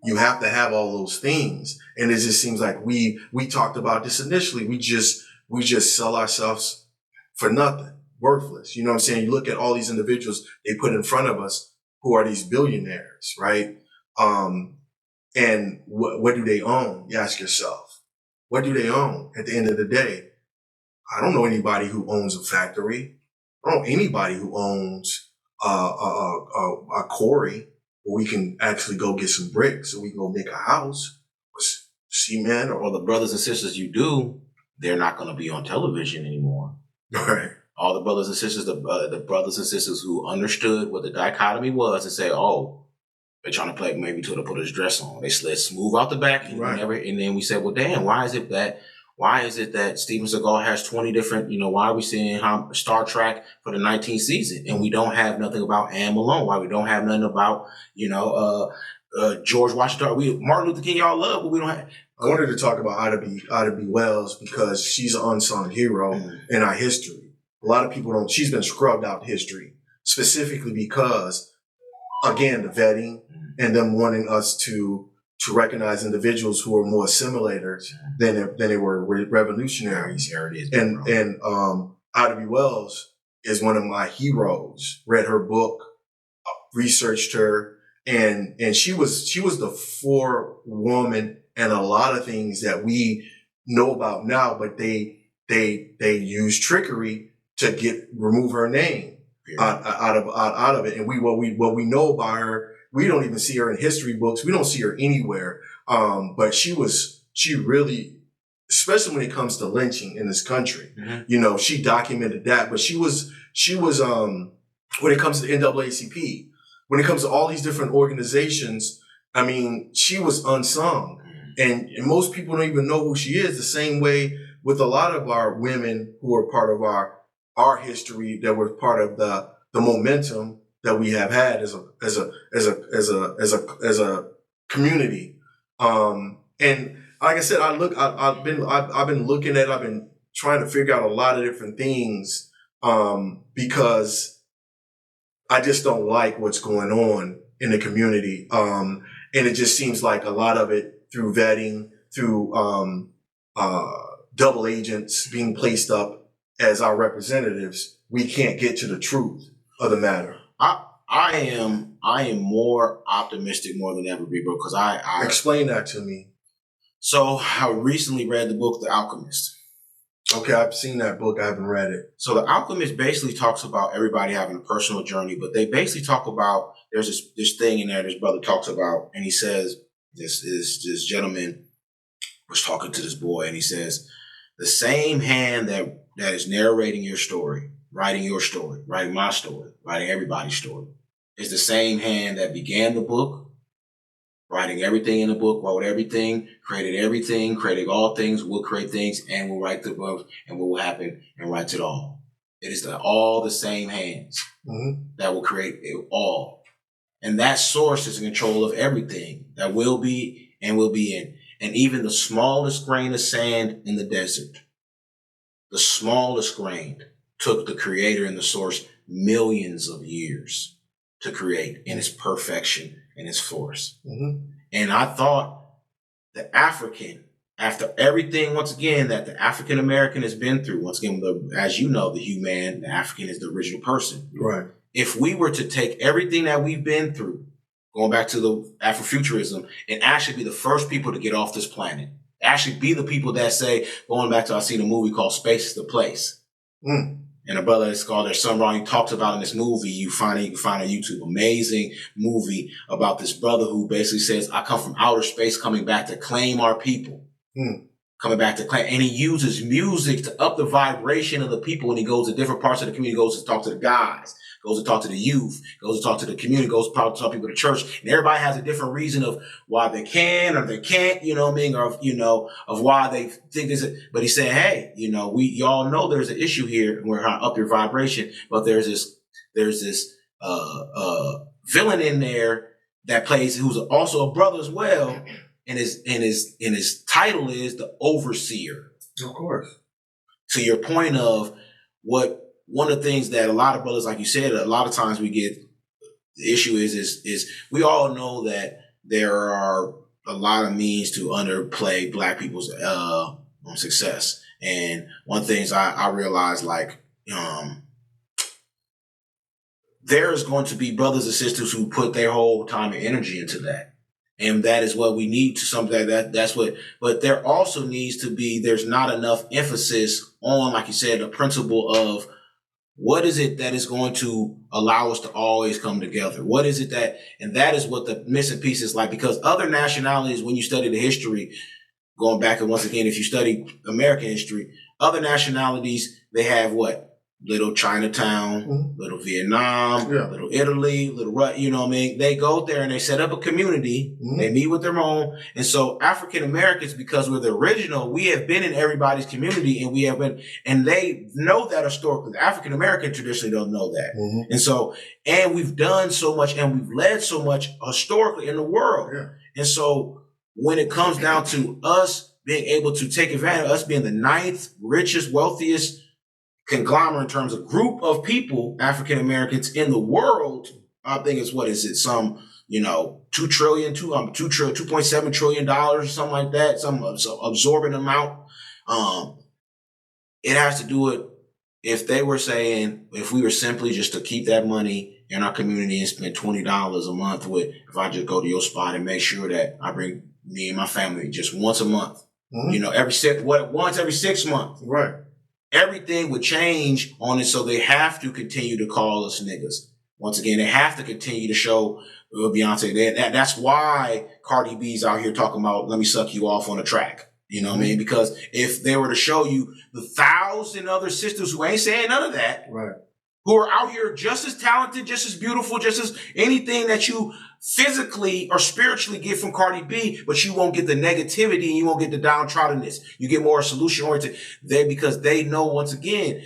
You have to have all those things. And it just seems like we talked about this initially. We just sell ourselves for nothing, worthless. You know what I'm saying? You look at all these individuals they put in front of us who are these billionaires, right? And what do they own? You ask yourself, what do they own at the end of the day? I don't know anybody who owns a factory. I don't know anybody who owns a quarry where we can actually go get some bricks so we can go make a house, cement, or the brothers and sisters you do, they're not going to be on television anymore. Right. All the brothers and sisters, the brothers and sisters who understood what the dichotomy was and say, oh, they're trying to play maybe to put his dress on. They slid smooth out the back and and then we said, well, damn, why is it that Steven Seagal has 20 different, why are we seeing Star Trek for the 19th season and we don't have nothing about Anne Malone? Why we don't have nothing about, George Washington? Martin Luther King, y'all love, but we don't have. I wanted to talk about Ida B. Wells because she's an unsung hero in our history. A lot of people don't, she's been scrubbed out history specifically because, again, the vetting and them wanting us to recognize individuals who are more assimilators than they were revolutionaries. And Ida B. Wells is one of my heroes. Read her book, researched her, and she was the forewoman and a lot of things that we know about now, but they use trickery to remove her name out of it. And what we know about her, we don't even see her in history books. We don't see her anywhere. But she was she really, especially when it comes to lynching in this country, she documented that. But she was when it comes to the NAACP, when it comes to all these different organizations, I mean, she was unsung. And most people don't even know who she is. The same way with a lot of our women who are part of our history, that were part of the momentum that we have had as a community. And like I said, I've been looking at, I've been trying to figure out a lot of different things, because I just don't like what's going on in the community. And it just seems like a lot of it through vetting, through double agents being placed up as our representatives, we can't get to the truth of the matter. I am more optimistic more than ever, bro, because I explain that to me. So I recently read the book The Alchemist. Okay, I've seen that book. I haven't read it. So The Alchemist basically talks about everybody having a personal journey, but they basically talk about, there's this thing in there this brother talks about, and he says, this gentleman was talking to this boy, and he says, the same hand that is narrating your story, writing your story, writing my story, writing everybody's story, is the same hand that began the book, writing everything in the book, wrote everything, created all things, will create things, and will write the book, and what will happen, and writes it all. It is all the same hands that will create it all. And that source is in control of everything that will be and will be in. And even the smallest grain of sand in the desert, the smallest grain took the creator and the source millions of years to create in its perfection and its force. And I thought the African, after everything, once again, that the African American has been through, once again, as you know, the African is the original person. Right. If we were to take everything that we've been through, going back to the Afrofuturism, and actually be the first people to get off this planet, actually be the people that say, going back to, I seen a movie called Space is the Place. And a brother that's called There's Some Wrong, he talks about in this movie, you can find on YouTube, amazing movie about this brother who basically says, I come from outer space coming back to claim our people. Coming back to claim, and he uses music to up the vibration of the people when he goes to different parts of the community, goes to talk to the guys, goes to talk to the youth, goes to talk to the community, goes to talk to people at the church, and everybody has a different reason of why they can or they can't, you know what I mean, or of why they think this. But he's saying, hey, y'all know there's an issue here, and we're trying to up your vibration, but there's this villain in there that plays, who's also a brother as well. And his title is the Overseer. Of course. To your point of one of the things that a lot of brothers, like you said, a lot of times we get, the issue is we all know that there are a lot of means to underplay Black people's success. And one of the things I realized, there's going to be brothers and sisters who put their whole time and energy into that. And that is what we need to something that's what, but there also needs to be, there's not enough emphasis on, like you said, the principle of what is it that is going to allow us to always come together? What is it and that is what the missing piece is like, because other nationalities, when you study the history, going back, and once again, if you study American history, other nationalities, they have what? Little Chinatown, little Vietnam, little Italy, little you know what I mean? They go there and they set up a community. They meet with their own. And so African Americans, because we're the original, we have been in everybody's community, and we have been, and they know that historically. The African American traditionally don't know that. And so, and we've done so much and we've led so much historically in the world. And so when it comes down to us being able to take advantage of us being the 9th richest, wealthiest conglomerate in terms of group of people, African Americans in the world, I think it's some, $2.7 trillion or something like that, some absorbent amount. It has to do it. If they were saying, if we were simply just to keep that money in our community and spend $20 a month if I just go to your spot and make sure that I bring me and my family just once a month, once every 6 months. Right. Everything would change on it, so they have to continue to call us niggas. Once again, they have to continue to show Beyonce. That's why Cardi B's out here talking about, let me suck you off on a track. You know what I mean? Because if they were to show you the 1,000 other sisters who ain't saying none of that, right, who are out here just as talented, just as beautiful, just as anything that you physically or spiritually get from Cardi B, but you won't get the negativity and you won't get the downtroddenness. You get more solution oriented there because they know, once again,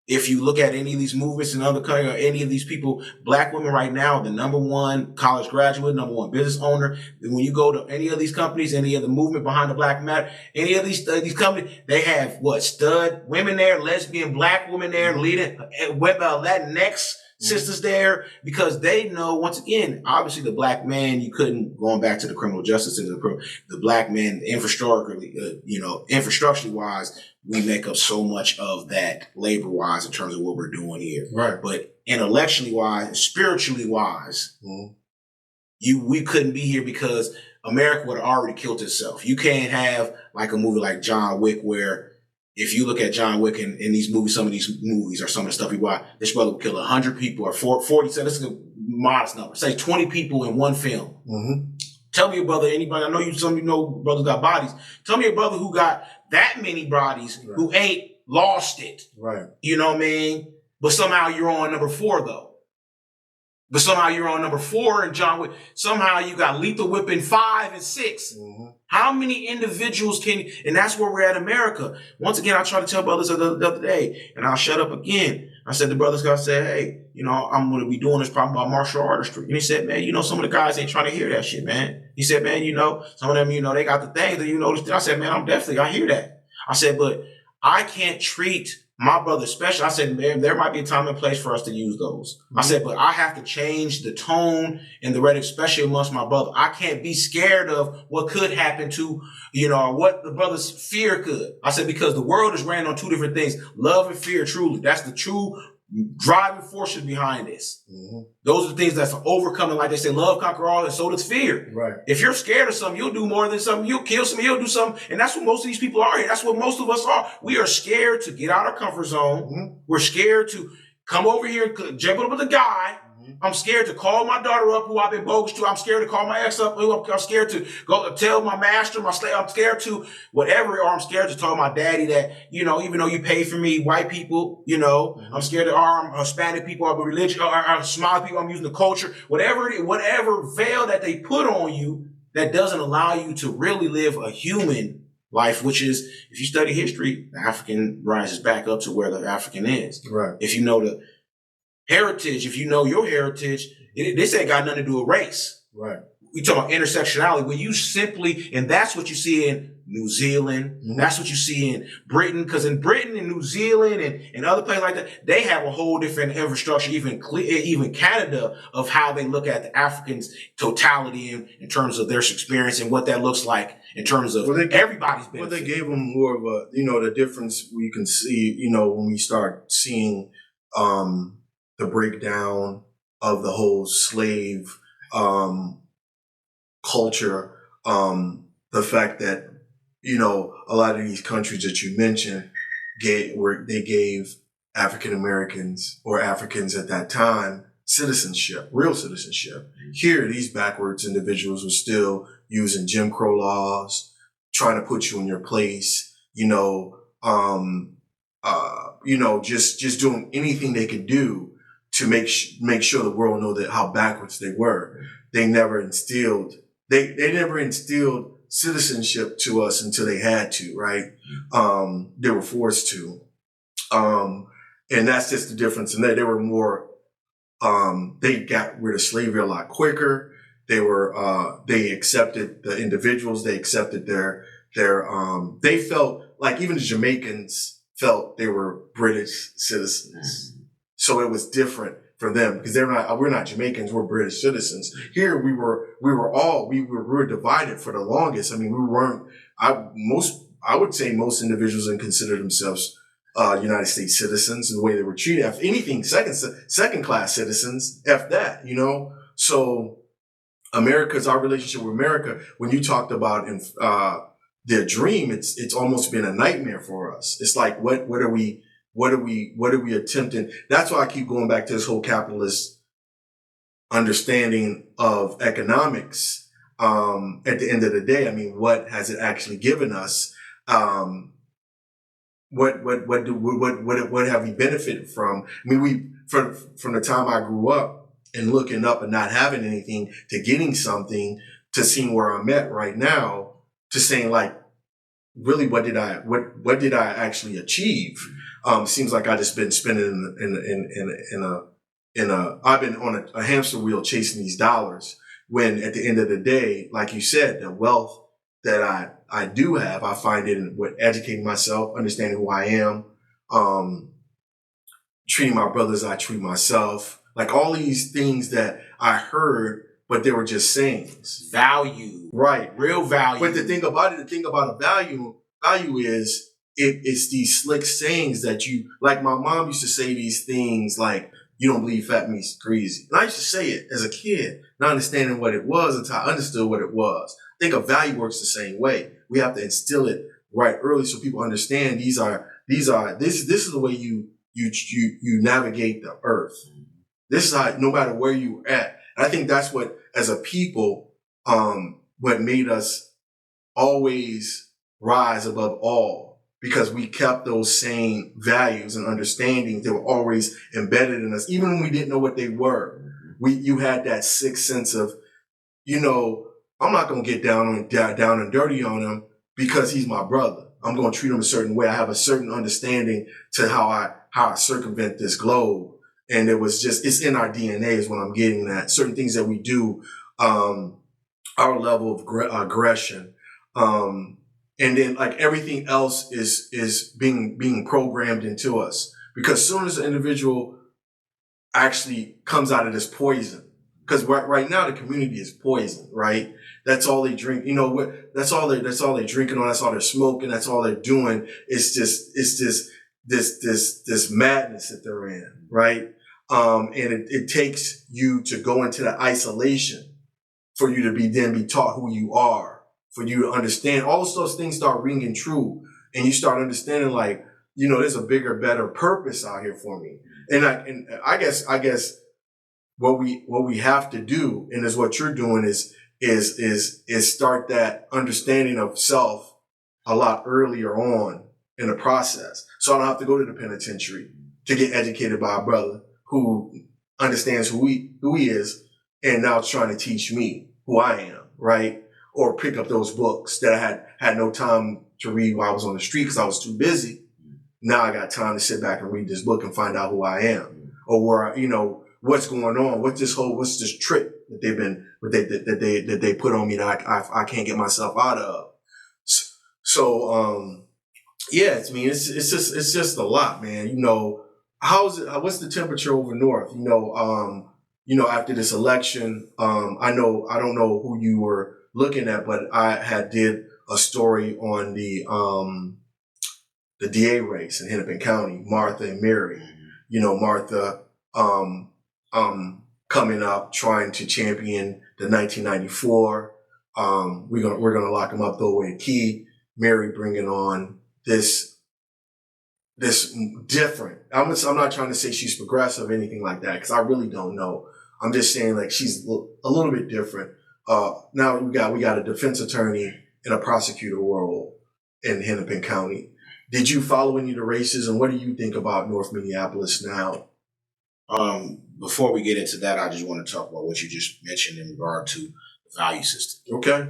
if you look at any of these movements in other countries or any of these people, black women right now, the #1 college graduate, #1 business owner. When you go to any of these companies, any of the movement behind the Black Matter, any of these companies, they have stud women there, lesbian black women there, leading Latinx sisters there, because they know, once again, obviously the black man, you couldn't, going back to the criminal justice system, the black man, infrastructurally wise, we make up so much of that labor wise in terms of what we're doing here. Right. But intellectually wise, spiritually wise, we couldn't be here because America would have already killed itself. You can't have like a movie like John Wick where, if you look at John Wick in these movies, some of these movies or some of the stuff he watched, this brother would kill 100 people or 40, so this is a modest number. Say 20 people in one film. Mm-hmm. Tell me a brother, anybody, I know some of you know brothers got bodies. Tell me a brother who got that many bodies who ain't lost it. Right. You know what I mean? But somehow you're on number 4 though. But somehow you're on number 4 in John Wick. Somehow you got Lethal Weapon 5 and 6. Mm-hmm. How many individuals and that's where we're at America. Once again, I tried to tell brothers the other day, and I'll shut up again. I said, the brothers got said, hey, I'm going to be doing this problem about martial artistry. And he said, man, some of the guys ain't trying to hear that shit, man. He said, man, some of them, they got the things that, I said, man, I hear that. I said, but I can't treat my brother special. I said, man, there might be a time and place for us to use those. Mm-hmm. I said, but I have to change the tone and the rhetoric, especially amongst my brother. I can't be scared of what could happen to, what the brothers fear could. I said, because the world is ran on 2 different things, love and fear, truly. That's the true driving forces behind this. Mm-hmm. Those are the things that's overcoming, like they say, love conquer all, and so does fear. Right. If you're scared of something, you'll do more than something. You'll kill something, you'll do something. And that's what most of these people are here. That's what most of us are. We are scared to get out of our comfort zone. Mm-hmm. We're scared to come over here and jump up with a guy. I'm scared to call my daughter up who I've been bogus to. I'm scared to call my ex up who I'm scared to go tell my master, my slave. I'm scared to whatever, or I'm scared to tell my daddy that, even though you pay for me, white people, I'm scared to arm Hispanic people or religion or Somali people. I'm using the culture, whatever veil that they put on you that doesn't allow you to really live a human life, which is, if you study history, the African rises back up to where the African is. Right. If you know the heritage, if you know your heritage, this ain't got nothing to do with race. Right. We talk about intersectionality, when you simply, and that's what you see in New Zealand, that's what you see in Britain, because in Britain and New Zealand and other places like that, they have a whole different infrastructure, even Canada, of how they look at the Africans' totality in terms of their experience and what that looks like in terms of everybody's benefit. Well, they gave them more of a, the difference we can see, when we start seeing the breakdown of the whole slave culture, the fact that, a lot of these countries that you mentioned they gave African Americans or Africans at that time citizenship, real citizenship. Here, these backwards individuals were still using Jim Crow laws, trying to put you in your place, just doing anything they could do to make sure the world know that how backwards they were. They never instilled citizenship to us until they had to, right? They were forced to. And that's just the difference. And they were more, they got rid of slavery a lot quicker. They accepted the individuals. They accepted they felt like even the Jamaicans felt they were British citizens. So it was different for them because we're not Jamaicans, we're British citizens. Here we were divided for the longest. I mean, I would say most individuals consider themselves United States citizens, the way they were treated. If anything, second class citizens, F that, So our relationship with America, when you talked about their dream, it's almost been a nightmare for us. It's like, what are we attempting? That's why I keep going back to this whole capitalist understanding of economics, at the end of the day, I mean, what has it actually given us? What have we benefited from? I mean, from the time I grew up and looking up and not having anything to getting something to seeing where I'm at right now to saying like, really, what did I actually achieve? Seems like I just been spending I've been on a hamster wheel chasing these dollars when at the end of the day, like you said, the wealth that I do have, I find it in what educating myself, understanding who I am, treating my brothers, I treat myself, like all these things that I heard, but they were just sayings. Value. Right. Real value. But the thing about a value is it's these slick sayings that you, like my mom used to say these things like, you don't believe fat meat's greasy. And I used to say it as a kid, not understanding what it was until I understood what it was. I think a value works the same way. We have to instill it right early so people understand this is the way you navigate the earth. This is how, no matter where you're at. And I think that's what, as a people, what made us always rise above all, because we kept those same values and understandings that were always embedded in us, even when we didn't know what they were. You had that sixth sense of, I'm not going to get down and dirty on him because he's my brother. I'm going to treat him a certain way. I have a certain understanding to how I circumvent this globe. And it's in our DNA is what I'm getting at. Certain things that we do, our level of aggression, and then like everything else is being programmed into us. Because as soon as an individual actually comes out of this poison, because right now the community is poison, right? That's all they drink. That's all they're drinking on. That's all they're smoking. That's all they're doing. It's this madness that they're in, right? And it takes you to go into the isolation for you to be taught who you are, for you to understand. All of those things start ringing true, and you start understanding like, there's a bigger, better purpose out here for me. And I guess what we have to do, and is what you're doing, is start that understanding of self a lot earlier on in the process. So I don't have to go to the penitentiary to get educated by a brother who understands who he is and now trying to teach me who I am, right? Or pick up those books that I had no time to read while I was on the street because I was too busy. Now I got time to sit back and read this book and find out who I am, or where what's going on, what's this trick that they put on me that I can't get myself out of. So yeah, it's just a lot, man. What's the temperature over north? After this election, I don't know who you were looking at, but I did a story on the DA race in Hennepin County, Martha and Mary. Martha coming up trying to champion the 1994. We're gonna lock him up, throw away the key. Mary bringing on this different. I'm not trying to say she's progressive or anything like that, because I really don't know. I'm just saying like she's a little bit different. Now we got a defense attorney and a prosecutor role in Hennepin County. Did you follow any of the races, and what do you think about North Minneapolis now? Before we get into that, I just want to talk about what you just mentioned in regard to the value system. Okay.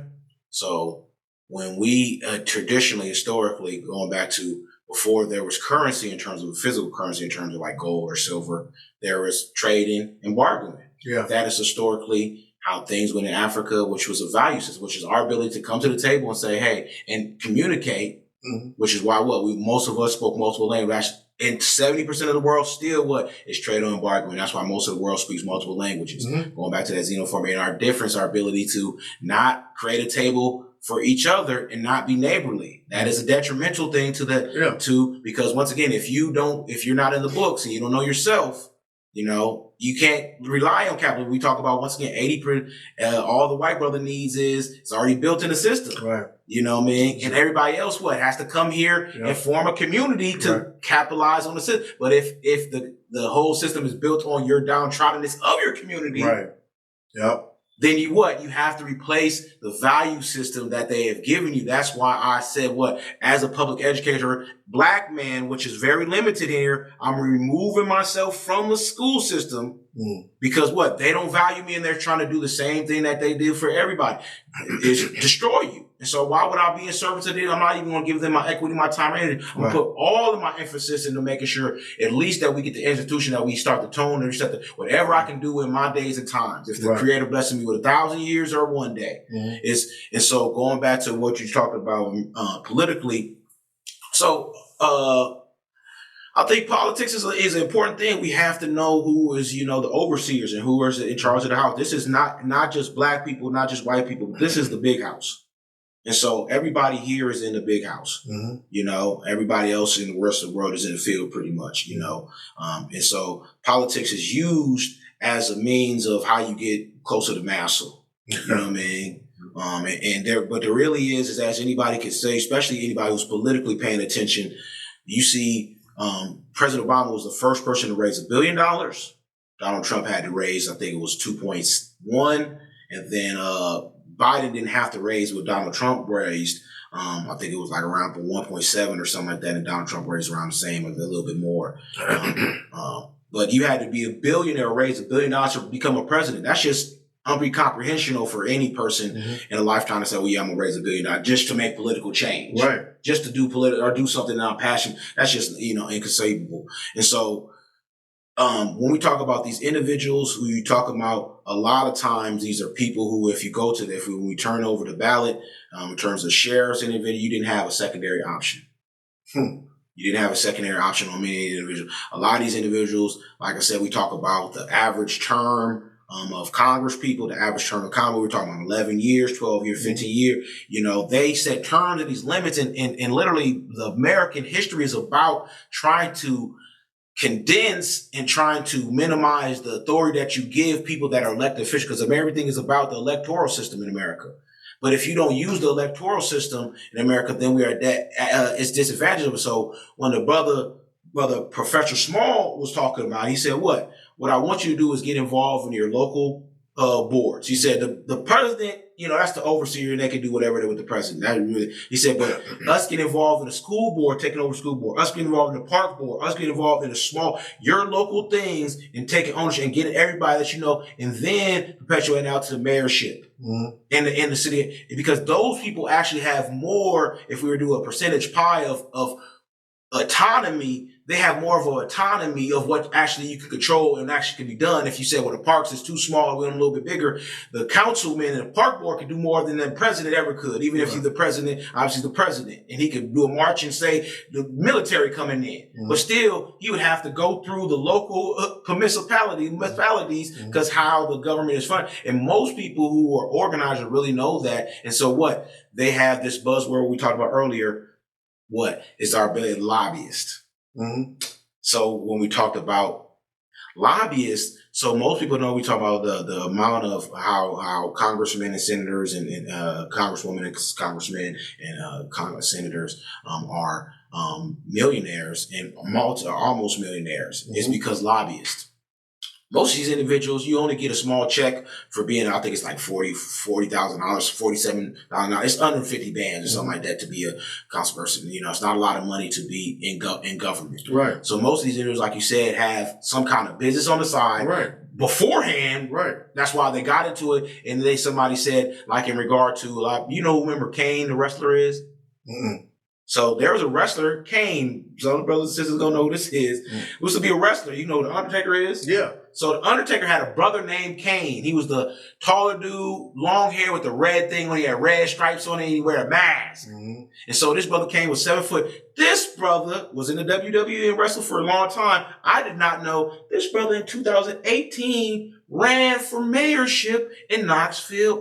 So when we traditionally, historically, going back to before there was currency in terms of physical currency, in terms of like gold or silver, there was trading and bargaining. Yeah. That is historically how things went in Africa, which was a value system, which is our ability to come to the table and say, hey, and communicate, which is why most of us spoke multiple languages. And 70% of the world still is trade on bargaining. That's why most of the world speaks multiple languages. Going back to that xenophobia and our difference, our ability to not create a table for each other and not be neighborly. That is a detrimental thing because once again, if you're not in the books and you don't know yourself, you can't rely on capitalism. We talk about, once again, 80%, all the white brother needs it's already built in the system. Right. You know what I mean? And everybody else has to come here and form a community to capitalize on the system. But if the whole system is built on your downtroddenness of your community, Yep. then you have to replace the value system that they have given you. That's why I said as a public educator, black man, which is very limited here, I'm removing myself from the school system because they don't value me and they're trying to do the same thing that they did for everybody, is destroy you. And so why would I be in service to them? I'm not even going to give them my equity, my time, or energy. I'm going to put all of my emphasis into making sure at least that we get the institution, that we start the tone and set whatever I can do in my days and times. If the Creator blesses me with 1,000 years or one day. And so going back to what you talked about politically. So, I think politics is an important thing. We have to know who is, the overseers and who is in charge of the house. This is not just black people, not just white people. This is the big house. And so everybody here is in the big house, everybody else in the rest of the world is in the field pretty much, and so politics is used as a means of how you get closer to Massel, you know what I mean? But there really is as anybody can say, especially anybody who's politically paying attention, you see, President Obama was the first person to raise $1 billion. Donald Trump had to raise, I think it was 2.1. And then, Biden didn't have to raise what Donald Trump raised. I think it was like around 1.7 or something like that. And Donald Trump raised around the same or a little bit more. But you had to be a billionaire, raise $1 billion to become a president. That's just incomprehensible for any person in a lifetime to say, I'm going to raise $1 billion just to make political change. Right. Just to do or do something that I'm passionate. That's just, inconceivable. And so, when we talk about these individuals who you talk about, a lot of times these are people who, if you go to when we turn over the ballot, in terms of sheriffs and individuals, you didn't have a secondary option. You didn't have a secondary option on many individuals. A lot of these individuals, like I said, we talk about the average term of Congress people, the average term of Congress, we're talking about 11 years, 12 years, 15 years. They set terms of these limits, and literally the American history is about trying to condense and trying to minimize the authority that you give people that are elected officials, because everything is about the electoral system in America. But if you don't use the electoral system in America, then we are it's disadvantageous. So when the brother Professor Small was talking about, he said, what I want you to do is get involved in your local boards. He said the president, that's the overseer, and they can do whatever with the president. He said, but us get involved in the school board, taking over the school board, us get involved in the park board, us get involved in your local things and taking ownership and getting everybody that and then perpetuating out to the mayorship in the city, because those people actually have more. If we were to do a percentage pie of autonomy, they have more of an autonomy of what actually you can control and actually can be done. If you say, the parks is too small, we're a little bit bigger, the councilman and the park board can do more than the president ever could. Even if he's the president, obviously the president, and he could do a march and say the military coming in. But still, he would have to go through the local municipalities, because how the government is funded. And most people who are organizers really know that. And so they have this buzzword we talked about earlier. What is our ability, lobbyist? So when we talked about lobbyists, so most people know we talk about the amount of how congressmen and senators and congresswomen and congressmen and senators are millionaires and almost millionaires. It's because lobbyists. Most of these individuals, you only get a small check for being, I think it's like $40,000, $47,000. It's under 50 bands or something like that to be a council person. It's not a lot of money to be in government. Right. So most of these individuals, like you said, have some kind of business on the side. Right. Beforehand. Right. That's why they got into it. And then somebody said, like in regard to, remember Kane, the wrestler is? So there was a wrestler, Kane. Some of the brothers and sisters gonna know who this is. Used to be a wrestler. You know who the Undertaker is? Yeah. So the Undertaker had a brother named Kane. He was the taller dude, long hair with the red thing when he had red stripes on it, and he wear a mask. And so this brother Kane was 7 foot. This brother was in the WWE and wrestled for a long time. I did not know this brother in 2018 ran for mayorship in Knoxville,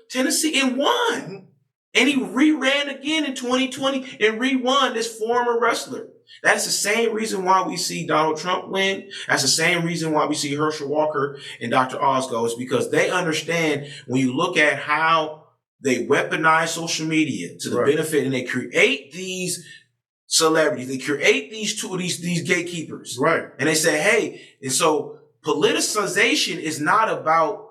Tennessee, and won. And he re-ran again in 2020 and re-won, this former wrestler. That's the same reason why we see Donald Trump win. That's the same reason why we see Herschel Walker and Dr. Oz go. Is because they understand when you look at how they weaponize social media to the benefit, and they create these celebrities, they create these gatekeepers. Right. And they say, hey, and so politicization is not about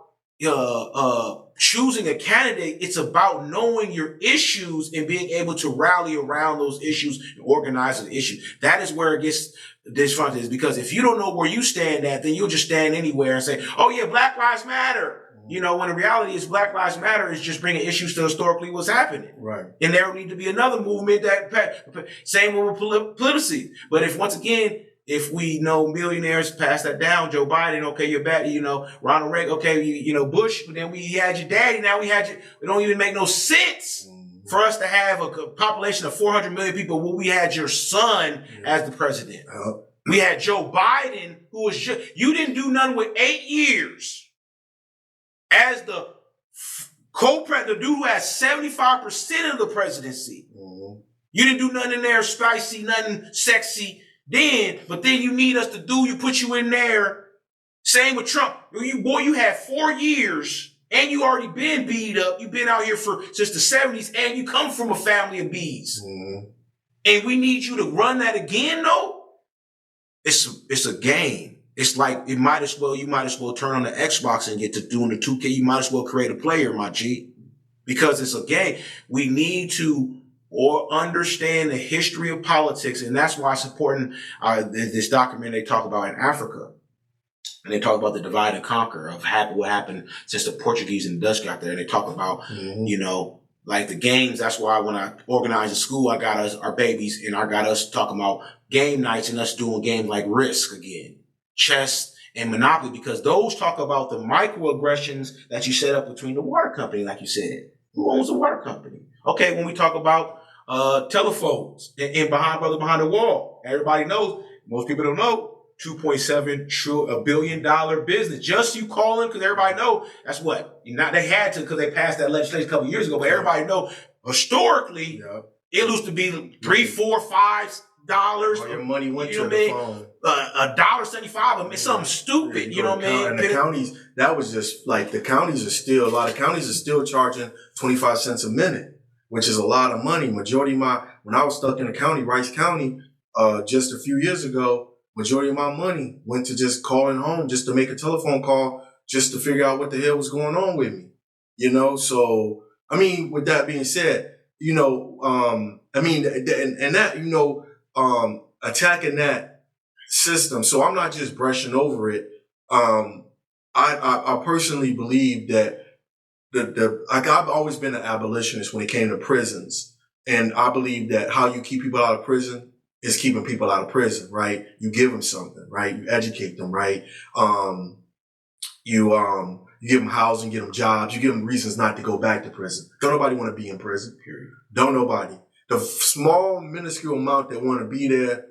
choosing a candidate. It's about knowing your issues and being able to rally around those issues and organize an issue. That is where it gets dysfunctional, because if you don't know where you stand at, then you'll just stand anywhere and say, oh yeah, Black Lives Matter. You know, when the reality is Black Lives Matter is just bringing issues to historically what's happening. Right. And there will need to be another movement that, same with policy. But if we know millionaires pass that down, Joe Biden, okay, you're bad, Ronald Reagan, okay, Bush, but then we had your daddy, now we had you. It don't even make no sense for us to have a population of 400 million people when we had your son as the president. We had Joe Biden, who was you didn't do nothing with 8 years as the co-president, the dude who has 75% of the presidency. You didn't do nothing in there spicy, nothing sexy then, but then you need us to you put you in there. Same with Trump. You had 4 years and you already been beat up. You've been out here since the 70s and you come from a family of bees. And we need you to run that again, though? It's a game. It's like you might as well turn on the Xbox and get to doing the 2K. You might as well create a player, my G, because it's a game. We need to understand the history of politics, and that's why it's important. This document they talk about in Africa, and they talk about the divide and conquer of what happened since the Portuguese and the Dutch got there. And they talk about, like the games. That's why when I organized a school, I got our babies, and I got us talking about game nights and us doing games like Risk again, chess and Monopoly, because those talk about the microaggressions that you set up between the water company, like you said. Who owns the water company? Okay, when we talk about telephones and behind the wall, everybody knows, most people don't know, $2.7 billion business. Just you calling, because everybody know that's what. They had to, because they passed that legislation a couple of years ago, but everybody know historically, it used to be $3, $4, $5. All your money went to the phone. $1.75, something stupid. You know what I mean? And the counties, that was just like a lot of counties are still charging 25 cents a minute, which is a lot of money. When I was stuck in the county, Rice County, just a few years ago, majority of my money went to just calling home, just to make a telephone call, just to figure out what the hell was going on with me. So, I mean, with that being said, attacking that system. So I'm not just brushing over it. I personally believe that I've always been an abolitionist when it came to prisons. And I believe that how you keep people out of prison is keeping people out of prison, right? You give them something, right? You educate them, right? You give them housing, give them jobs, you give them reasons not to go back to prison. Don't nobody want to be in prison, period. Don't nobody. The small, minuscule amount that want to be there,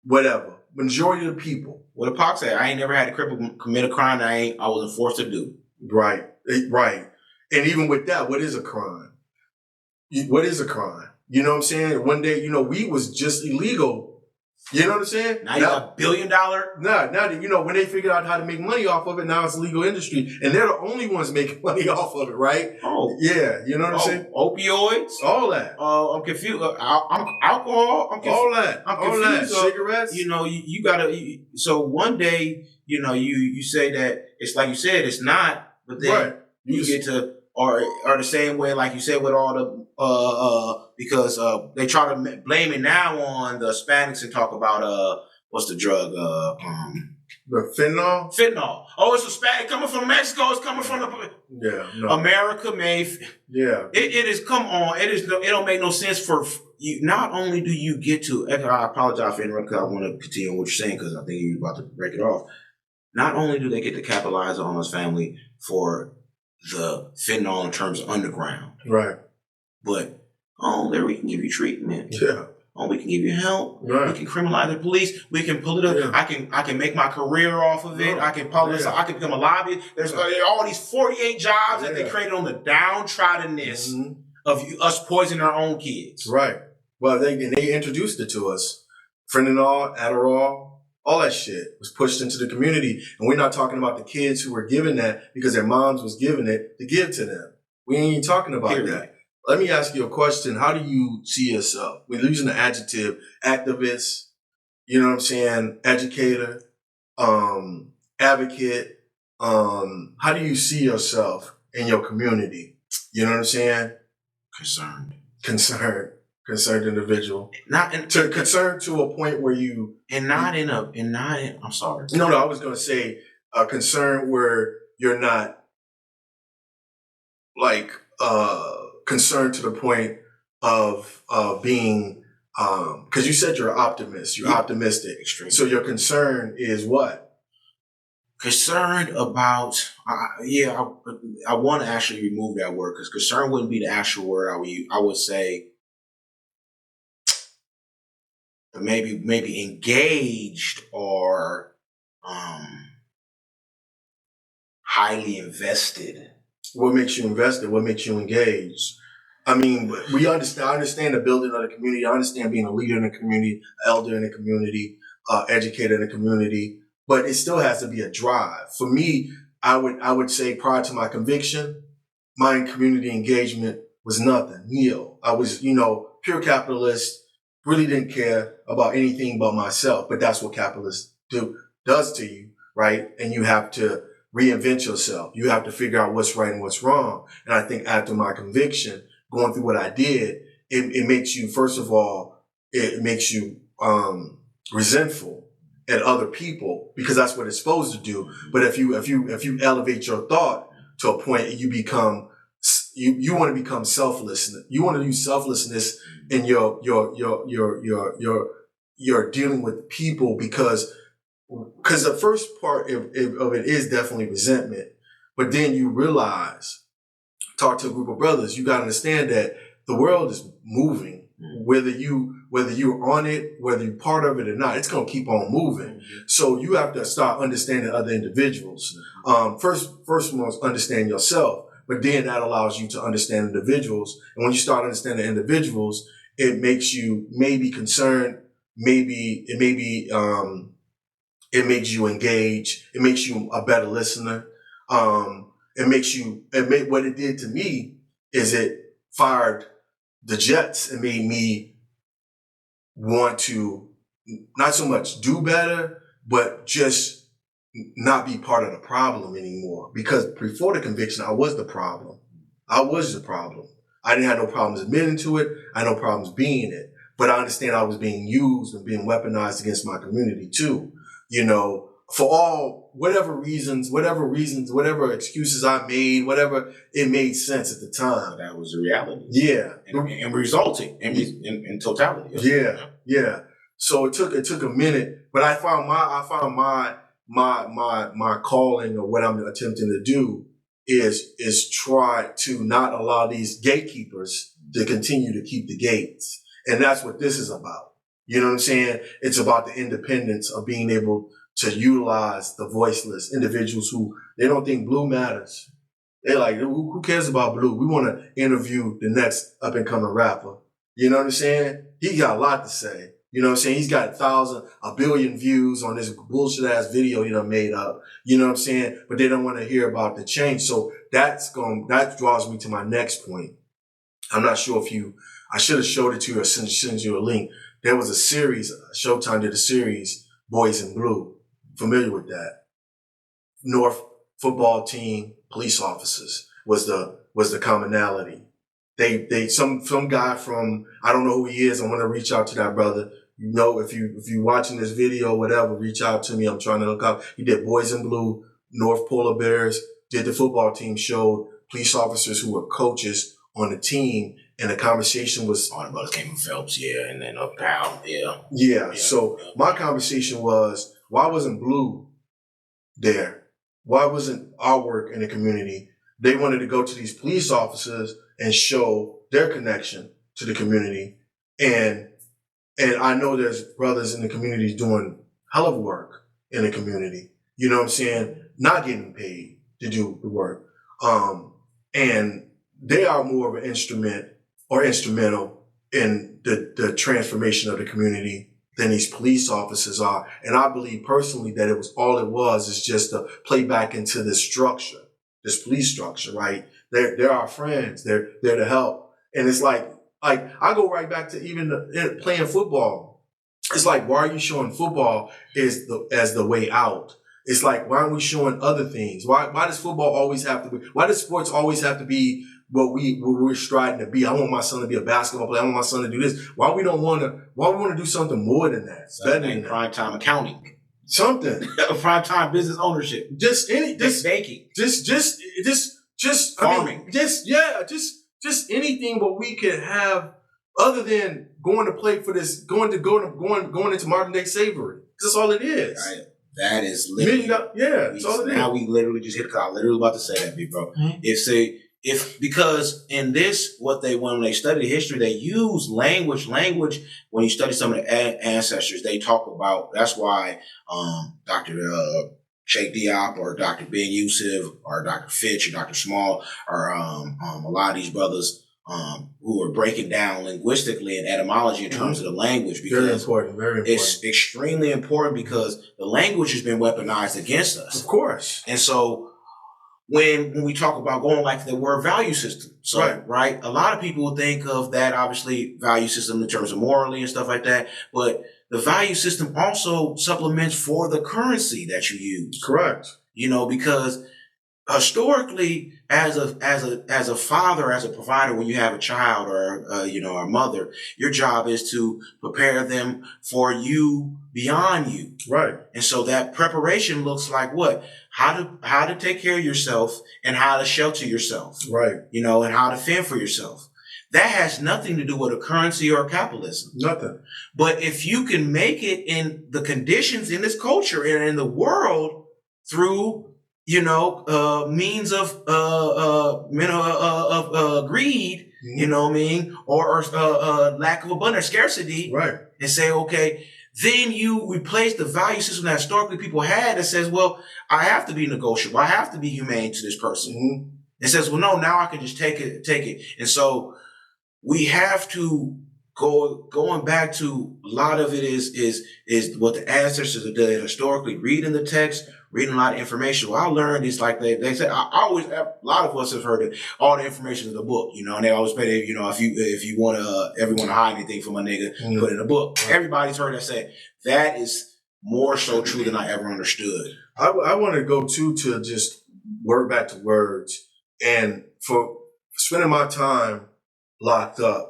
whatever. Majority of the people. What Pac said, I ain't never had a cripple commit a crime that I wasn't forced to do. Right. Right. And even with that, what is a crime? What is a crime? You know what I'm saying? One day, weed was just illegal. You know what I'm saying? Now you got $1 billion. Now, when they figured out how to make money off of it, now it's a legal industry. And they're the only ones making money off of it, right? Oh. Yeah, you know what I'm saying? Opioids. All that. I'm confused. Alcohol. I'm confused. All that. I'm confused. All that. Cigarettes. You gotta, so one day, you say that it's like you said, it's not, but then right. you get to, or the same way, like you said, with all the, because they try to blame it now on the Hispanics and talk about, what's the drug? The fentanyl? Fentanyl. Oh, it's Hispanic coming from Mexico. It's coming from America made. Yeah. It is, come on. It don't make no sense for you. Not only do you get to, I apologize for interrupting, because I want to continue on what you're saying, because I think you're about to break it off. Not only do they get to capitalize on this family for the fentanyl in terms of underground. Right. But, there we can give you treatment. Yeah. We can give you help. Right. We can criminalize the police. We can pull it up. Yeah. I can make my career off of it. I can publish. I can become a lobbyist. There's all these 48 jobs that they created on the downtroddenness of us poisoning our own kids. Right. Well, they introduced it to us. Fentanyl, Adderall, all that shit was pushed into the community. And we're not talking about the kids who were given that because their moms was giving it to give to them. We ain't even talking about that. Let me ask you a question. How do you see yourself? We're using the adjective activist, you know what I'm saying, educator, advocate? How do you see yourself in your community? You know what I'm saying? Concerned individual. Concerned to a point where you I'm sorry. No, I was gonna say concerned where you're not like concerned to the point of being because you said you're an optimist, you're optimistic. Extreme. So your concern is what? Concerned about, I want to actually remove that word because concern wouldn't be the actual word I would use. I would say maybe engaged or highly invested. What makes you invested? What makes you engaged? I mean, I understand the building of the community. I understand being a leader in the community, elder in the community, educator in the community. But it still has to be a drive. For me, I would say prior to my conviction, my community engagement was nothing, nil. I was, pure capitalist, really didn't care about anything but myself. But that's what capitalists does to you, right? And you have to reinvent yourself. You have to figure out what's right and what's wrong. And I think after my conviction, going through what I did, it makes you, first of all, it makes you resentful at other people because that's what it's supposed to do. But if you elevate your thought to a point, you become you want to become selfless. You want to use selflessness in your dealing with people because the first part of it is definitely resentment. But then you realize, talk to a group of brothers, you got to understand that the world is moving. Whether you're on it, whether you're part of it or not, it's going to keep on moving. So you have to start understanding other individuals. First most understand yourself, but then that allows you to understand individuals. And when you start understanding individuals, it makes you maybe concerned, it makes you engage, it makes you a better listener. What it did to me is it fired the jets and made me want to not so much do better, but just not be part of the problem anymore. Because before the conviction, I was the problem. I didn't have no problems admitting to it. I had no problems being it. But I understand I was being used and being weaponized against my community too. For whatever reasons, whatever excuses I made, whatever, it made sense at the time. That was the reality. Yeah. And resulting in totality. Yeah. So it took a minute, but I found my calling, or what I'm attempting to do is try to not allow these gatekeepers to continue to keep the gates. And that's what this is about. You know what I'm saying? It's about the independence of being able to utilize the voiceless individuals who they don't think blue matters. They're like, who cares about blue? We want to interview the next up and coming rapper. You know what I'm saying? He got a lot to say. You know what I'm saying? He's got a billion views on this bullshit ass video he done made up. You know what I'm saying? But they don't want to hear about the change. So that draws me to my next point. I'm not sure I should have showed it to you or sent you a link. There was a series, Showtime did a series, Boys in Blue. Familiar with that? North football team, police officers was the commonality. Some guy from, I don't know who he is. I want to reach out to that brother. If you watching this video, whatever, reach out to me. I'm trying to look up. He did Boys in Blue, North Polar Bears, did the football team, showed police officers who were coaches on the team, and the conversation was on brothers came from Phelps, and then up down, yeah. So my conversation was, why wasn't Blue there? Why wasn't our work in the community? They wanted to go to these police officers and show their connection to the community. And I know there's brothers in the community doing hell of work in the community. You know what I'm saying? Not getting paid to do the work. And they are more of an instrumental in the transformation of the community than these police officers are. And I believe personally that it was is just to play back into this structure, this police structure, right? They're our friends. They're there to help. And it's like I go right back to even playing football. It's like, why are you showing football as the way out? It's like, why aren't we showing other things? Why does football always have to be, why does sports always have to be what we're striving to be? I want my son to be a basketball player. I want my son to do this. Why we want to do something more than that? Better than prime time accounting. Something. Prime time business ownership. Banking. Farming. Just anything what we could have other than going to play for this, going into modern day slavery. That's all it is. Right. That is literally, that's all it is. Now we literally just hit the call. Literally about to say that, bro. Because in this, when they study history, they use language. When you study some of the ancestors, they talk about. That's why Dr. Sheikh Diop or Dr. Ben Yusuf or Dr. Fitch or Dr. Small or a lot of these brothers who are breaking down linguistically and etymology in terms of the language, because very important. It's extremely important because the language has been weaponized against us. Of course. And so when we talk about going like the word value system, right? A lot of people think of that, obviously, value system in terms of morally and stuff like that, but the value system also supplements for the currency that you use. Correct. Because historically, as a father, as a provider, when you have a child or a mother, your job is to prepare them for you beyond you. Right. And so that preparation looks like what? How to take care of yourself and how to shelter yourself. Right. And how to fend for yourself. That has nothing to do with a currency or capitalism. Nothing. But if you can make it in the conditions in this culture and in the world through means of greed, or lack of abundance, scarcity, right? And say, okay, then you replace the value system that historically people had that says, well, I have to be negotiable, I have to be humane to this person. Mm-hmm. It says, well, no, now I can just take it. And so we have to going back to a lot of it is what the ancestors did historically, reading the text, reading a lot of information. What I learned is like they say, a lot of us have heard it, all the information in the book, and they always say, if you want to ever want to hide anything from a nigga, put it in a book. Right. Everybody's heard that say. That is more so true than I ever understood. I want to go to just word back to words, and for spending my time locked up,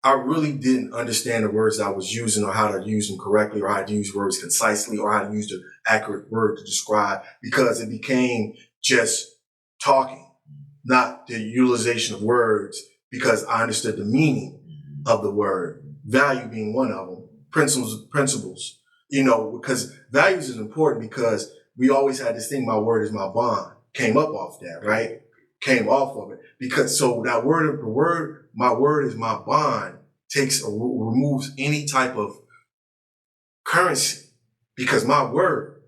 I really didn't understand the words I was using or how to use them correctly or how to use words concisely or how to use the accurate word to describe, because it became just talking, not the utilization of words, because I understood the meaning of the word, value being one of them, principles, because values is important because we always had this thing, my word is my bond, came up off that, right? Came off of it. Because so that word, my word is my bond, removes any type of currency, because my word,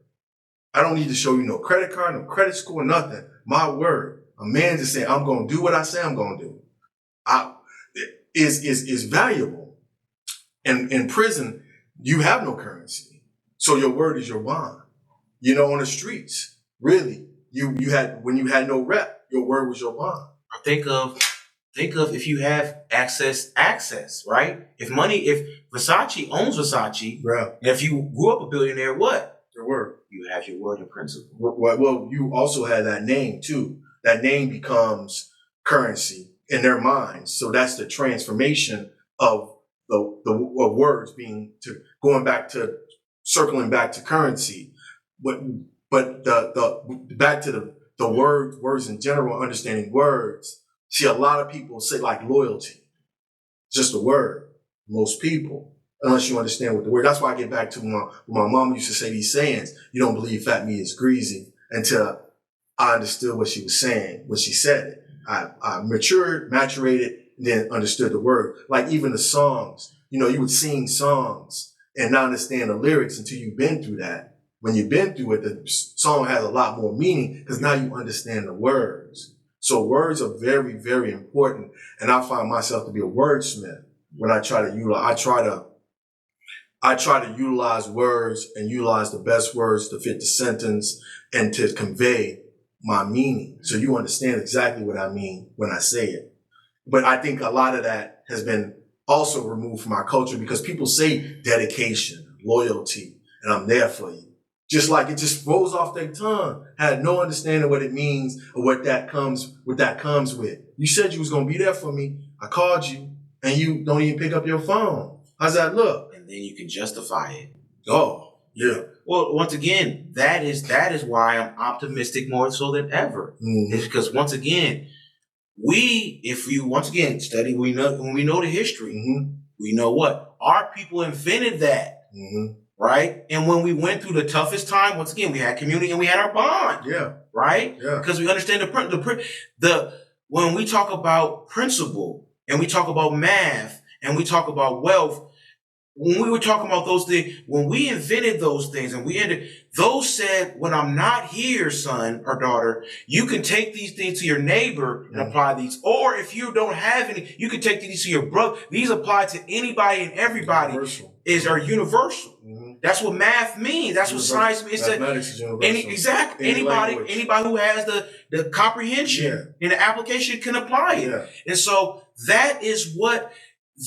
I don't need to show you no credit card, no credit score, nothing. My word, a man just saying, I'm going to do what I say I'm going to do, is valuable. And in prison, you have no currency. So your word is your bond. On the streets, really, when you had no rep, your word was your bond. I think of if you have access, right? If Versace owns Versace, right. And if you grew up a billionaire, what? Your word. You have your word in principle. Well, you also had that name too. That name becomes currency in their minds. So that's the transformation of the words circling back to currency. But the back to the words in general, understanding words. See, a lot of people say like loyalty, just a word. Most people, unless you understand what the word. That's why I get back to my mom used to say these sayings. You don't believe fat meat is greasy, until I understood what she was saying when she said it. I maturated, and then understood the word. Like even the songs, you would sing songs and not understand the lyrics until you've been through that. When you've been through it, the song has a lot more meaning because now you understand the words. So words are very, very important. And I find myself to be a wordsmith when I try to utilize. I try to utilize words and utilize the best words to fit the sentence and to convey my meaning. So you understand exactly what I mean when I say it. But I think a lot of that has been also removed from our culture because people say dedication, loyalty, and I'm there for you. Just like it just rolls off their tongue. Had no understanding what it means or what that comes with. You said you was gonna be there for me. I called you and you don't even pick up your phone. How's that look? And then you can justify it. Oh, yeah. Well, once again, that is why I'm optimistic more so than ever. Mm-hmm. It's because once again, if you once again study, when we know the history, mm-hmm. we know what our people invented that, mm-hmm. right? And when we went through the toughest time, once again, we had community and we had our bond, yeah, right? Yeah, because we understand when we talk about principle and we talk about math and we talk about wealth. When we were talking about those things, when we invented those things and those said, when I'm not here, son or daughter, you can take these things to your neighbor and apply these. Or if you don't have any, you can take these to your brother. These apply to anybody and everybody. Are universal. Mm-hmm. That's what math means. That's what science means. Mathematics is universal. Exactly. Anybody who has the comprehension and the application can apply it. Yeah. And so that is what